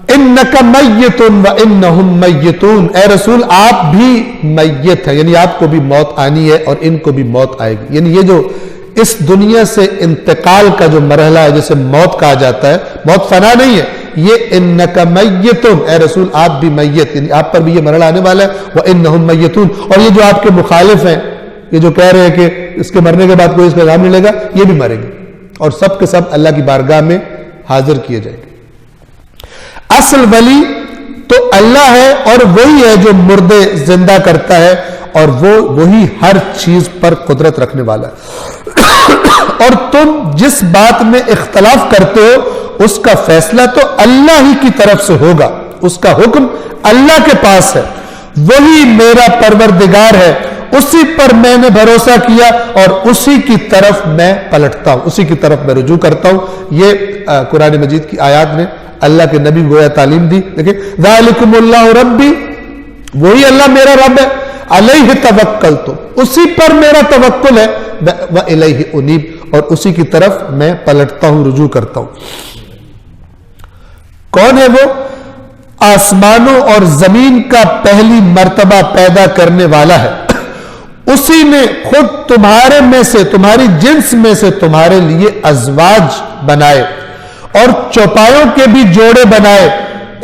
انک میت و انہم میتون، اے رسول آپ بھی میت ہیں، یعنی آپ کو بھی موت آنی ہے اور ان کو بھی موت آئے گی۔ یعنی یہ جو اس دنیا سے انتقال کا جو مرحلہ ہے جسے موت کہا جاتا ہے، موت فنا نہیں ہے، یہ انک میتون، اے رسول آپ بھی میت، یعنی آپ پر بھی یہ مرحلہ آنے والا ہے، وانہم میتون۔ اور یہ جو آپ کے مخالف ہیں، یہ جو کہہ رہے ہیں کہ اس کے مرنے کے بعد کوئی اس کا کام نہیں لے گا، یہ بھی مریں گے اور سب کے سب اللہ کی بارگاہ میں حاضر کیے جائیں گے۔ اصل ولی تو اللہ ہے اور وہی ہے جو مردے زندہ کرتا ہے اور وہی ہر چیز پر قدرت رکھنے والا ہے۔ اور تم جس بات میں اختلاف کرتے ہو اس کا فیصلہ تو اللہ ہی کی طرف سے ہوگا، اس کا حکم اللہ کے پاس ہے، وہی میرا پروردگار ہے، اسی پر میں نے بھروسہ کیا اور اسی کی طرف میں پلٹتا ہوں، اسی کی طرف میں رجوع کرتا ہوں۔ یہ قرآن مجید کی آیات نے اللہ کے نبی گویا تعلیم دی۔ دیکھیں ذالکم اللہ ربی، وہی اللہ میرا رب ہے، علیہ توکلت، اسی پر میرا توکل ہے، والیہ انیب، اور اسی کی طرف میں پلٹتا ہوں، رجوع کرتا ہوں۔ کون ہے وہ؟ آسمانوں اور زمین کا پہلی مرتبہ پیدا کرنے والا ہے، اسی نے خود تمہارے میں سے، تمہاری جنس میں سے تمہارے لیے ازواج بنائے اور چوپایوں کے بھی جوڑے بنائے،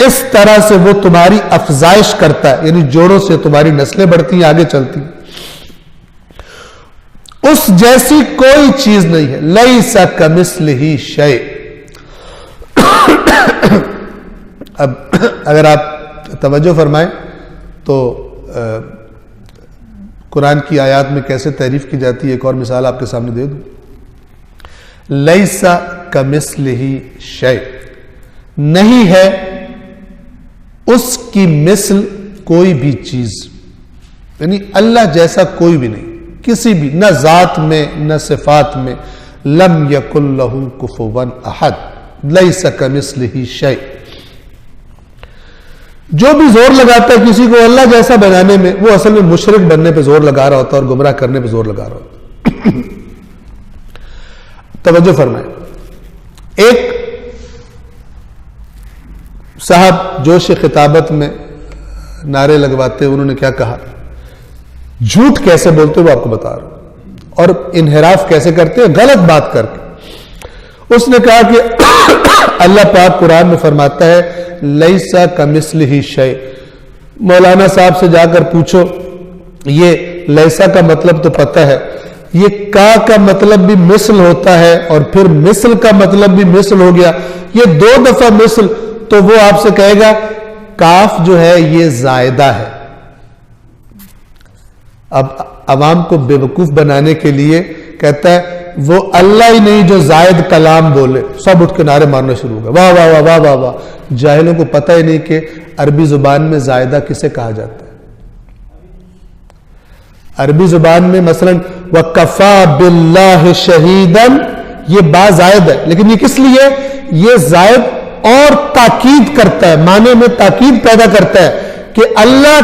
اس طرح سے وہ تمہاری افزائش کرتا ہے، یعنی جوڑوں سے تمہاری نسلیں بڑھتی ہیں، آگے چلتی ہیں۔ اس جیسی کوئی چیز نہیں ہے، لیس کمثلہ شیء۔ اب اگر آپ توجہ فرمائیں تو قرآن کی آیات میں کیسے تعریف کی جاتی ہے، ایک اور مثال آپ کے سامنے دے دوں۔ لیس کمثلہ شیء، نہیں ہے اس کی مثل کوئی بھی چیز، یعنی اللہ جیسا کوئی بھی نہیں، کسی بھی، نہ ذات میں نہ صفات میں۔ لم یکن لہ کفوا احد، لیس کمثلہ شیء۔ جو بھی زور لگاتا ہے کسی کو اللہ جیسا بنانے میں، وہ اصل میں مشرک بننے پہ زور لگا رہا ہوتا ہے اور گمراہ کرنے پہ زور لگا رہا ہوتا ہے۔ توجہ فرمائیں، ایک صاحب جوش خطابت میں نعرے لگواتے، انہوں نے کیا کہا، جھوٹ کیسے بولتے وہ آپ کو بتا رہا ہوں، اور انحراف کیسے کرتے ہیں، غلط بات کر کے۔ اس نے کہا کہ اللہ پاک قرآن میں فرماتا ہے لیس کمثلہ شیء۔ مولانا صاحب سے جا کر پوچھو، یہ لیسا کا مطلب تو پتہ ہے، یہ کا مطلب بھی مثل ہوتا ہے اور پھر مثل کا مطلب بھی مثل ہو گیا، یہ 2 دفعہ مثل، تو وہ آپ سے کہے گا کاف جو ہے یہ زائدہ ہے۔ اب عوام کو بے وقوف بنانے کے لیے کہتا ہے وہ اللہ ہی نہیں جو زائد کلام بولے، سب اٹھ کے نعرے مارنا شروع ہو گئے، واہ واہ واہ واہ واہ واہ۔ جاہلوں کو پتہ ہی نہیں کہ عربی زبان میں زائدہ کسے کہا جاتا ہے۔ عربی زبان میں مثلا وَكَفَى بِاللَّهِ شَهِيدًا، یہ با زائد ہے، لیکن یہ کس لیے؟ یہ زائد اور تاکید کرتا ہے، معنی میں تاکید پیدا کرتا ہے کہ اللہ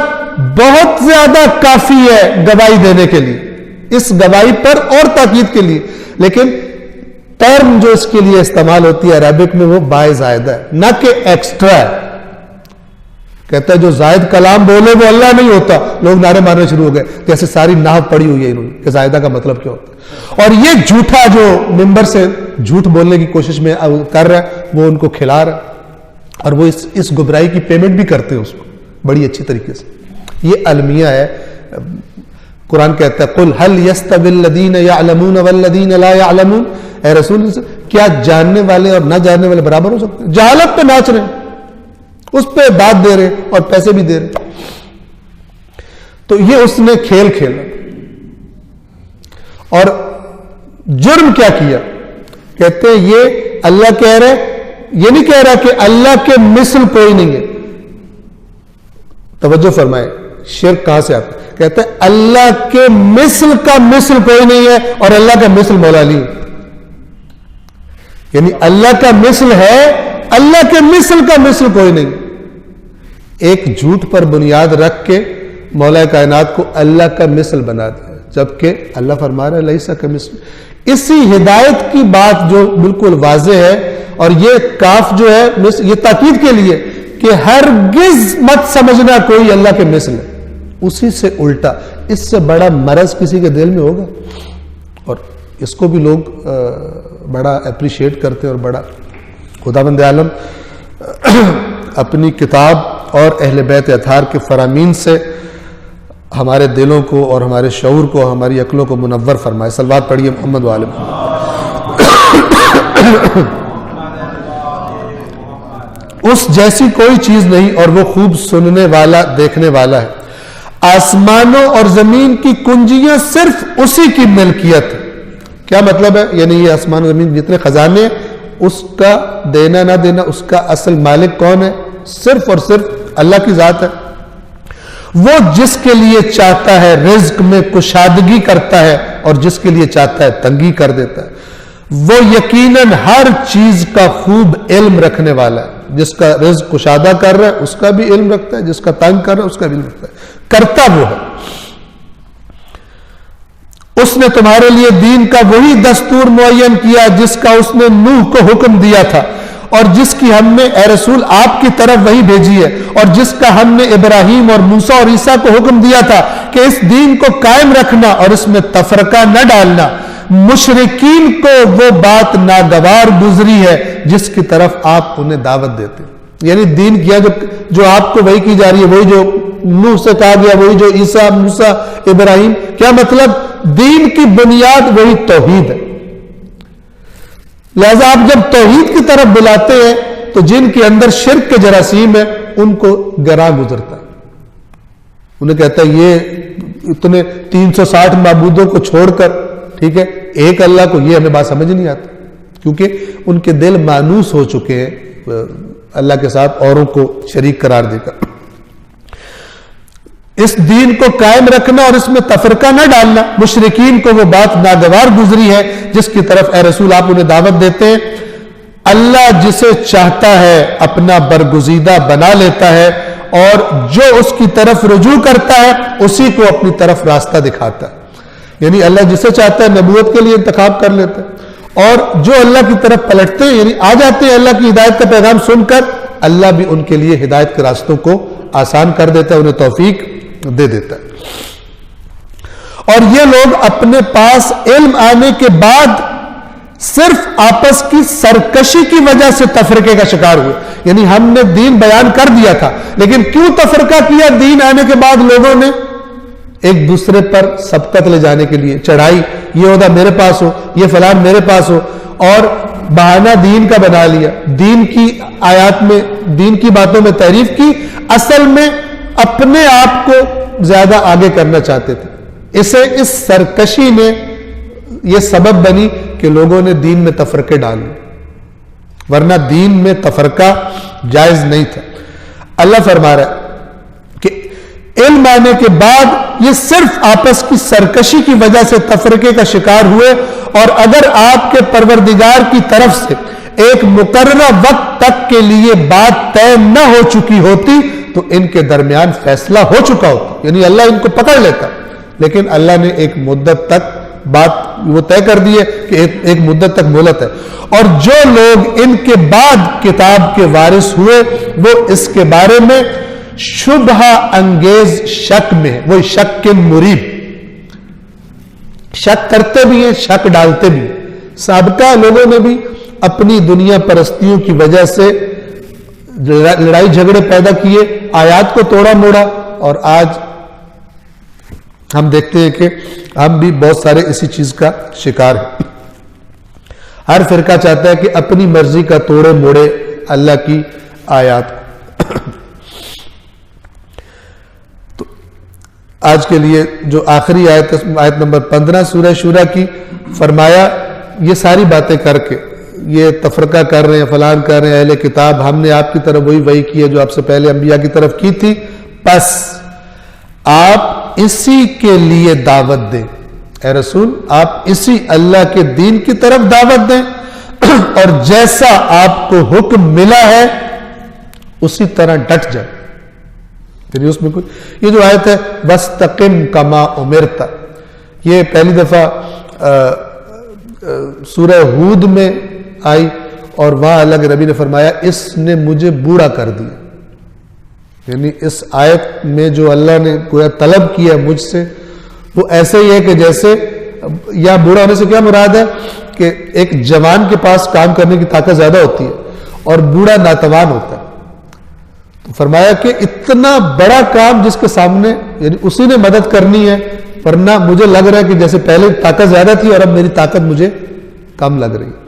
بہت زیادہ کافی ہے گواہی دینے کے لیے، اس گواہی پر اور تاکید کے لیے۔ لیکن ٹرم جو اس کے لیے استعمال ہوتی ہے عربک میں وہ با زائدہ ہے، نہ کہ ایکسٹرا ہے۔ کہتا ہے جو زائد کلام بولے وہ اللہ نہیں ہوتا، لوگ نعرے مارنے شروع ہو گئے، جیسے ساری نحو پڑھی ہوئی ہے انہوں نے کہ زائدہ کا مطلب کیا ہوتا ہے۔ اور یہ جھوٹا جو ممبر سے جھوٹ بولنے کی کوشش میں کر رہا ہے وہ ان کو کھلا رہا ہے، اور وہ اس گمراہی کی پیمنٹ بھی کرتے ہیں اس کو بڑی اچھی طریقے سے۔ یہ المیہ ہے۔ قرآن کہتا ہے قُلْ هَلْ يَسْتَوِي الَّذِينَ يَعْلَمُونَ وَالَّذِينَ لَا يَعْلَمُونَ، اے رسول کیا جاننے والے اور نہ جاننے والے برابر ہو سکتے ہیں؟ جہالت پہ ناچ رہے ہیں، اس پہ داد دے رہے اور پیسے بھی دے رہے۔ تو یہ اس نے کھیل کھیلا، اور جرم کیا کیا؟ کہتے ہیں یہ اللہ کہہ رہے، یہ نہیں کہہ رہا کہ اللہ کے مثل کوئی نہیں ہے۔ توجہ فرمائے شرک کہاں سے آتا ہے؟ کہتے ہیں اللہ کے مثل کا مثل کوئی نہیں ہے، اور اللہ کا مثل مولا علی ہے۔ یعنی اللہ کا مثل ہے، اللہ کے مثل کا مثل کوئی نہیں۔ ایک جھوٹ پر بنیاد رکھ کے مولا کائنات کو اللہ کا مثل بنا دیا، جبکہ اللہ فرما رہا ہے لیسا کمثل۔ اسی ہدایت کی بات جو بالکل واضح ہے، اور یہ کاف جو ہے یہ تاکید کے لیے کہ ہرگز مت سمجھنا کوئی اللہ کے مثل ہے، اسی سے الٹا اس سے بڑا مرض کسی کے دل میں ہوگا؟ اور اس کو بھی لوگ بڑا اپریشیٹ کرتے ہیں، اور بڑا خداوند عالم اپنی کتاب اور اہل بیت اطہار کے فرامین سے ہمارے دلوں کو اور ہمارے شعور کو، ہماری عقلوں کو منور فرمائے۔ صلوات پڑھیے محمد و آل محمد۔ اس جیسی کوئی چیز نہیں، اور وہ خوب سننے والا دیکھنے والا ہے۔ آسمانوں اور زمین کی کنجیاں صرف اسی کی ملکیت ہے۔ کیا مطلب ہے؟ یعنی یہ آسمان و زمین جتنے خزانے ہیں، اس کا دینا نہ دینا، اس کا اصل مالک کون ہے؟ صرف اور صرف اللہ کی ذات ہے۔ وہ جس کے لیے چاہتا ہے رزق میں کشادگی کرتا ہے، اور جس کے لیے چاہتا ہے تنگی کر دیتا ہے۔ وہ یقیناً ہر چیز کا خوب علم رکھنے والا ہے۔ جس کا رزق کشادہ کر رہا ہے اس کا بھی علم رکھتا ہے، جس کا تنگ کر رہا ہے اس کا بھی علم رکھتا ہے، کرتا وہ ہے۔ اس نے تمہارے لیے دین کا وہی دستور معین کیا جس کا اس نے نوح کو حکم دیا تھا، اور جس کی ہم نے اے رسول آپ کی طرف وہی بھیجی ہے، اور جس کا ہم نے ابراہیم اور موسیٰ اور عیسیٰ کو حکم دیا تھا کہ اس دین کو قائم رکھنا اور اس میں تفرقہ نہ ڈالنا۔ مشرکین کو وہ بات ناگوار گزری ہے جس کی طرف آپ انہیں دعوت دیتے ہیں۔ یعنی دین کیا جو آپ کو وہی کی جا رہی ہے، وہی جو نوح سے کہا گیا، وہی جو عیسیٰ موسیٰ ابراہیم، کیا مطلب؟ دین کی بنیاد وہی توحید ہے۔ لہذا آپ جب توحید کی طرف بلاتے ہیں تو جن کے اندر شرک کے جراثیم ہیں ان کو گراں گزرتا ہے، انہیں کہتا ہے یہ اتنے 360 معبودوں کو چھوڑ کر، ٹھیک ہے، ایک اللہ کو، یہ ہمیں بات سمجھ نہیں آتی، کیونکہ ان کے دل مانوس ہو چکے ہیں اللہ کے ساتھ اوروں کو شریک قرار دے کر۔ اس دین کو قائم رکھنا اور اس میں تفرقہ نہ ڈالنا، مشرکین کو وہ بات ناگوار گزری ہے جس کی طرف اے رسول آپ انہیں دعوت دیتے ہیں۔ اللہ جسے چاہتا ہے اپنا برگزیدہ بنا لیتا ہے، اور جو اس کی طرف رجوع کرتا ہے اسی کو اپنی طرف راستہ دکھاتا ہے۔ یعنی اللہ جسے چاہتا ہے نبوت کے لیے انتخاب کر لیتا ہے، اور جو اللہ کی طرف پلٹتے ہیں، یعنی آ جاتے ہیں اللہ کی ہدایت کا پیغام سن کر، اللہ بھی ان کے لیے ہدایت کے راستوں کو آسان کر دیتا ہے، انہیں توفیق دے دیتا ہے۔ اور یہ لوگ اپنے پاس علم آنے کے بعد صرف آپس کی سرکشی کی وجہ سے تفرقے کا شکار ہوئے۔ یعنی ہم نے دین بیان کر دیا تھا، لیکن کیوں تفرقہ کیا؟ دین آنے کے بعد لوگوں نے ایک دوسرے پر سبقت لے جانے کے لیے چڑھائی، یہ عہدہ میرے پاس ہو، یہ فلان میرے پاس ہو، اور بہانہ دین کا بنا لیا، دین کی آیات میں، دین کی باتوں میں تعریف کی، اصل میں اپنے آپ کو زیادہ آگے کرنا چاہتے تھے۔ اسے اس سرکشی نے یہ سبب بنی کہ لوگوں نے دین میں تفرقے ڈالے، ورنہ دین میں تفرقہ جائز نہیں تھا۔ اللہ فرما رہا ہے کہ علم آنے کے بعد یہ صرف آپس کی سرکشی کی وجہ سے تفرقے کا شکار ہوئے، اور اگر آپ کے پروردگار کی طرف سے ایک مقررہ وقت تک کے لیے بات طے نہ ہو چکی ہوتی تو ان کے درمیان فیصلہ ہو چکا ہوتا، یعنی اللہ ان کو پکڑ لیتا، لیکن اللہ نے ایک مدت تک بات وہ طے کر دی ہے کہ ایک مدت تک مہلت ہے، اور جو لوگ ان کے بعد کتاب کے وارث ہوئے وہ اس کے بارے میں شبہ انگیز شک میں ہیں، وہ شک کے مریب، شک کرتے بھی ہیں، شک ڈالتے بھی ہیں۔ سابقہ لوگوں نے بھی اپنی دنیا پرستیوں کی وجہ سے لڑائی جھگڑے پیدا کیے، آیات کو توڑا موڑا، اور آج ہم دیکھتے ہیں کہ ہم بھی بہت سارے اسی چیز کا شکار ہیں۔ ہر فرقہ چاہتا ہے کہ اپنی مرضی کا توڑے موڑے اللہ کی آیات۔ تو آج کے لیے جو آخری آیت نمبر 15 سورہ شورا کی، فرمایا یہ ساری باتیں کر کے یہ تفرقہ کر رہے ہیں، فلان کر رہے ہیں اہل کتاب، ہم نے آپ کی طرف وہی وحی کی ہے جو آپ سے پہلے انبیاء کی طرف کی تھی، بس آپ اسی کے لیے دعوت دیں، اے رسول آپ اسی اللہ کے دین کی طرف دعوت دیں، اور جیسا آپ کو حکم ملا ہے اسی طرح ڈٹ جائیں۔ یعنی اس میں کوئی، یہ جو آیت ہے وَاسْتَقِمْ كَمَا أُمِرْتَ، یہ پہلی دفعہ سورہ ہود میں آئی، اور وہاں اللہ کے نبی نے فرمایا اس نے مجھے بوڑھا کر دیا، یعنی اس آیت میں جو اللہ نے گویا طلب کیا مجھ سے وہ ایسے ہی ہے کہ جیسے، یا بوڑھا ہونے سے کیا مراد ہے کہ ایک جوان کے پاس کام کرنے کی طاقت زیادہ ہوتی ہے اور بوڑھا ناتوان ہوتا ہے، تو فرمایا کہ اتنا بڑا کام جس کے سامنے یعنی اسی نے مدد کرنی ہے، ورنہ مجھے لگ رہا ہے کہ جیسے پہلے طاقت زیادہ تھی اور اب میری طاقت مجھے کم لگ رہی ہے۔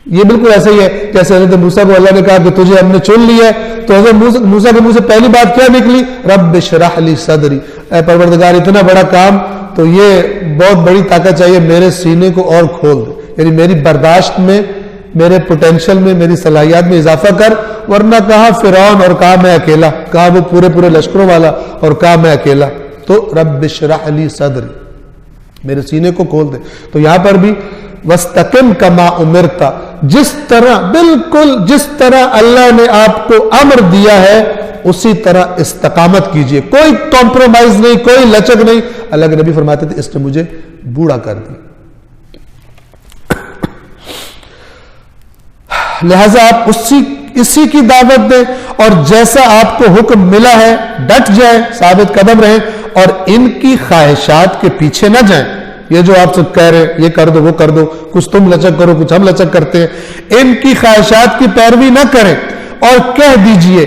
یہ بالکل ایسا ہی ہے جیسے حضرت موسیٰ کو اللہ نے کہا کہ تجھے ہم نے چن لیا ہے، تو حضرت موسیٰ کے منہ سے پہلی بات کیا نکلی؟ رب اشرح لی صدری، اے پروردگار اتنا بڑا کام تو یہ بہت بڑی طاقت چاہیے، میرے سینے کو اور کھول دے، یعنی میری برداشت میں، میرے پوٹینشل میں، میری صلاحیات میں اضافہ کر، ورنہ کہاں فرعون اور کہاں میں اکیلا، کہاں وہ پورے لشکروں والا اور کہاں میں اکیلا، تو رب اشرح لی صدری، میرے سینے کو کھول دے۔ تو یہاں پر بھی وَاسْتَقِمْ كَمَا أُمِرْتَ، جس طرح بالکل جس طرح اللہ نے آپ کو امر دیا ہے اسی طرح استقامت کیجئے، کوئی کمپرومائز نہیں، کوئی لچک نہیں۔ اللہ کے نبی فرماتے تھے اس نے مجھے بوڑھا کر دیا، لہذا آپ اسی کی دعوت دیں، اور جیسا آپ کو حکم ملا ہے ڈٹ جائیں، ثابت قدم رہیں، اور ان کی خواہشات کے پیچھے نہ جائیں۔ یہ جو آپ سب کہہ رہے ہیں یہ کر دو وہ کر دو، کچھ تم لچک کرو کچھ ہم لچک کرتے ہیں، ان کی خواہشات کی پیروی نہ کریں، اور کہہ دیجئے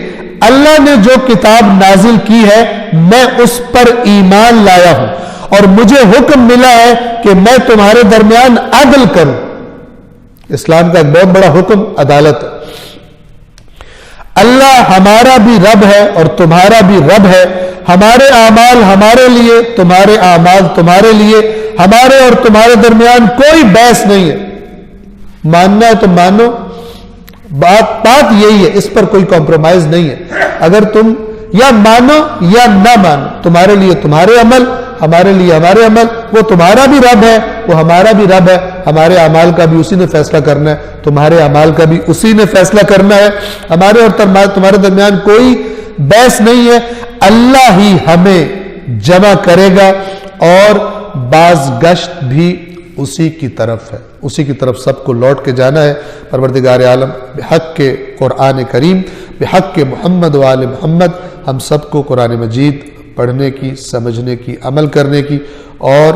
اللہ نے جو کتاب نازل کی ہے میں اس پر ایمان لایا ہوں، اور مجھے حکم ملا ہے کہ میں تمہارے درمیان عدل کروں۔ اسلام کا ایک بہت بڑا حکم عدالت ہے۔ اللہ ہمارا بھی رب ہے اور تمہارا بھی رب ہے، ہمارے اعمال ہمارے لیے، تمہارے اعمال تمہارے لیے، ہمارے اور تمہارے درمیان کوئی بحث نہیں ہے، ماننا ہے تو مانو، بات یہی ہے، اس پر کوئی کمپرومائز نہیں ہے، اگر تم یا مانو یا نہ مانو، تمہارے لیے تمہارے عمل، ہمارے لیے ہمارے عمل، وہ تمہارا بھی رب ہے وہ ہمارا بھی رب ہے، ہمارے اعمال کا بھی اسی نے فیصلہ کرنا ہے، تمہارے اعمال کا بھی اسی نے فیصلہ کرنا ہے، ہمارے اور تمہارے درمیان کوئی بحث نہیں ہے، اللہ ہی ہمیں جمع کرے گا، اور باز گشت بھی اسی کی طرف ہے، اسی کی طرف سب کو لوٹ کے جانا ہے۔ پروردگار عالم بحق کے قرآن کریم، بحق کے محمد و آل محمد، ہم سب کو قرآن مجید پڑھنے کی، سمجھنے کی، عمل کرنے کی اور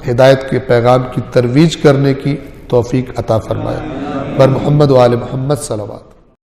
ہدایت کے پیغام کی ترویج کرنے کی توفیق عطا فرمائے۔ پر محمد و آل محمد صلوات۔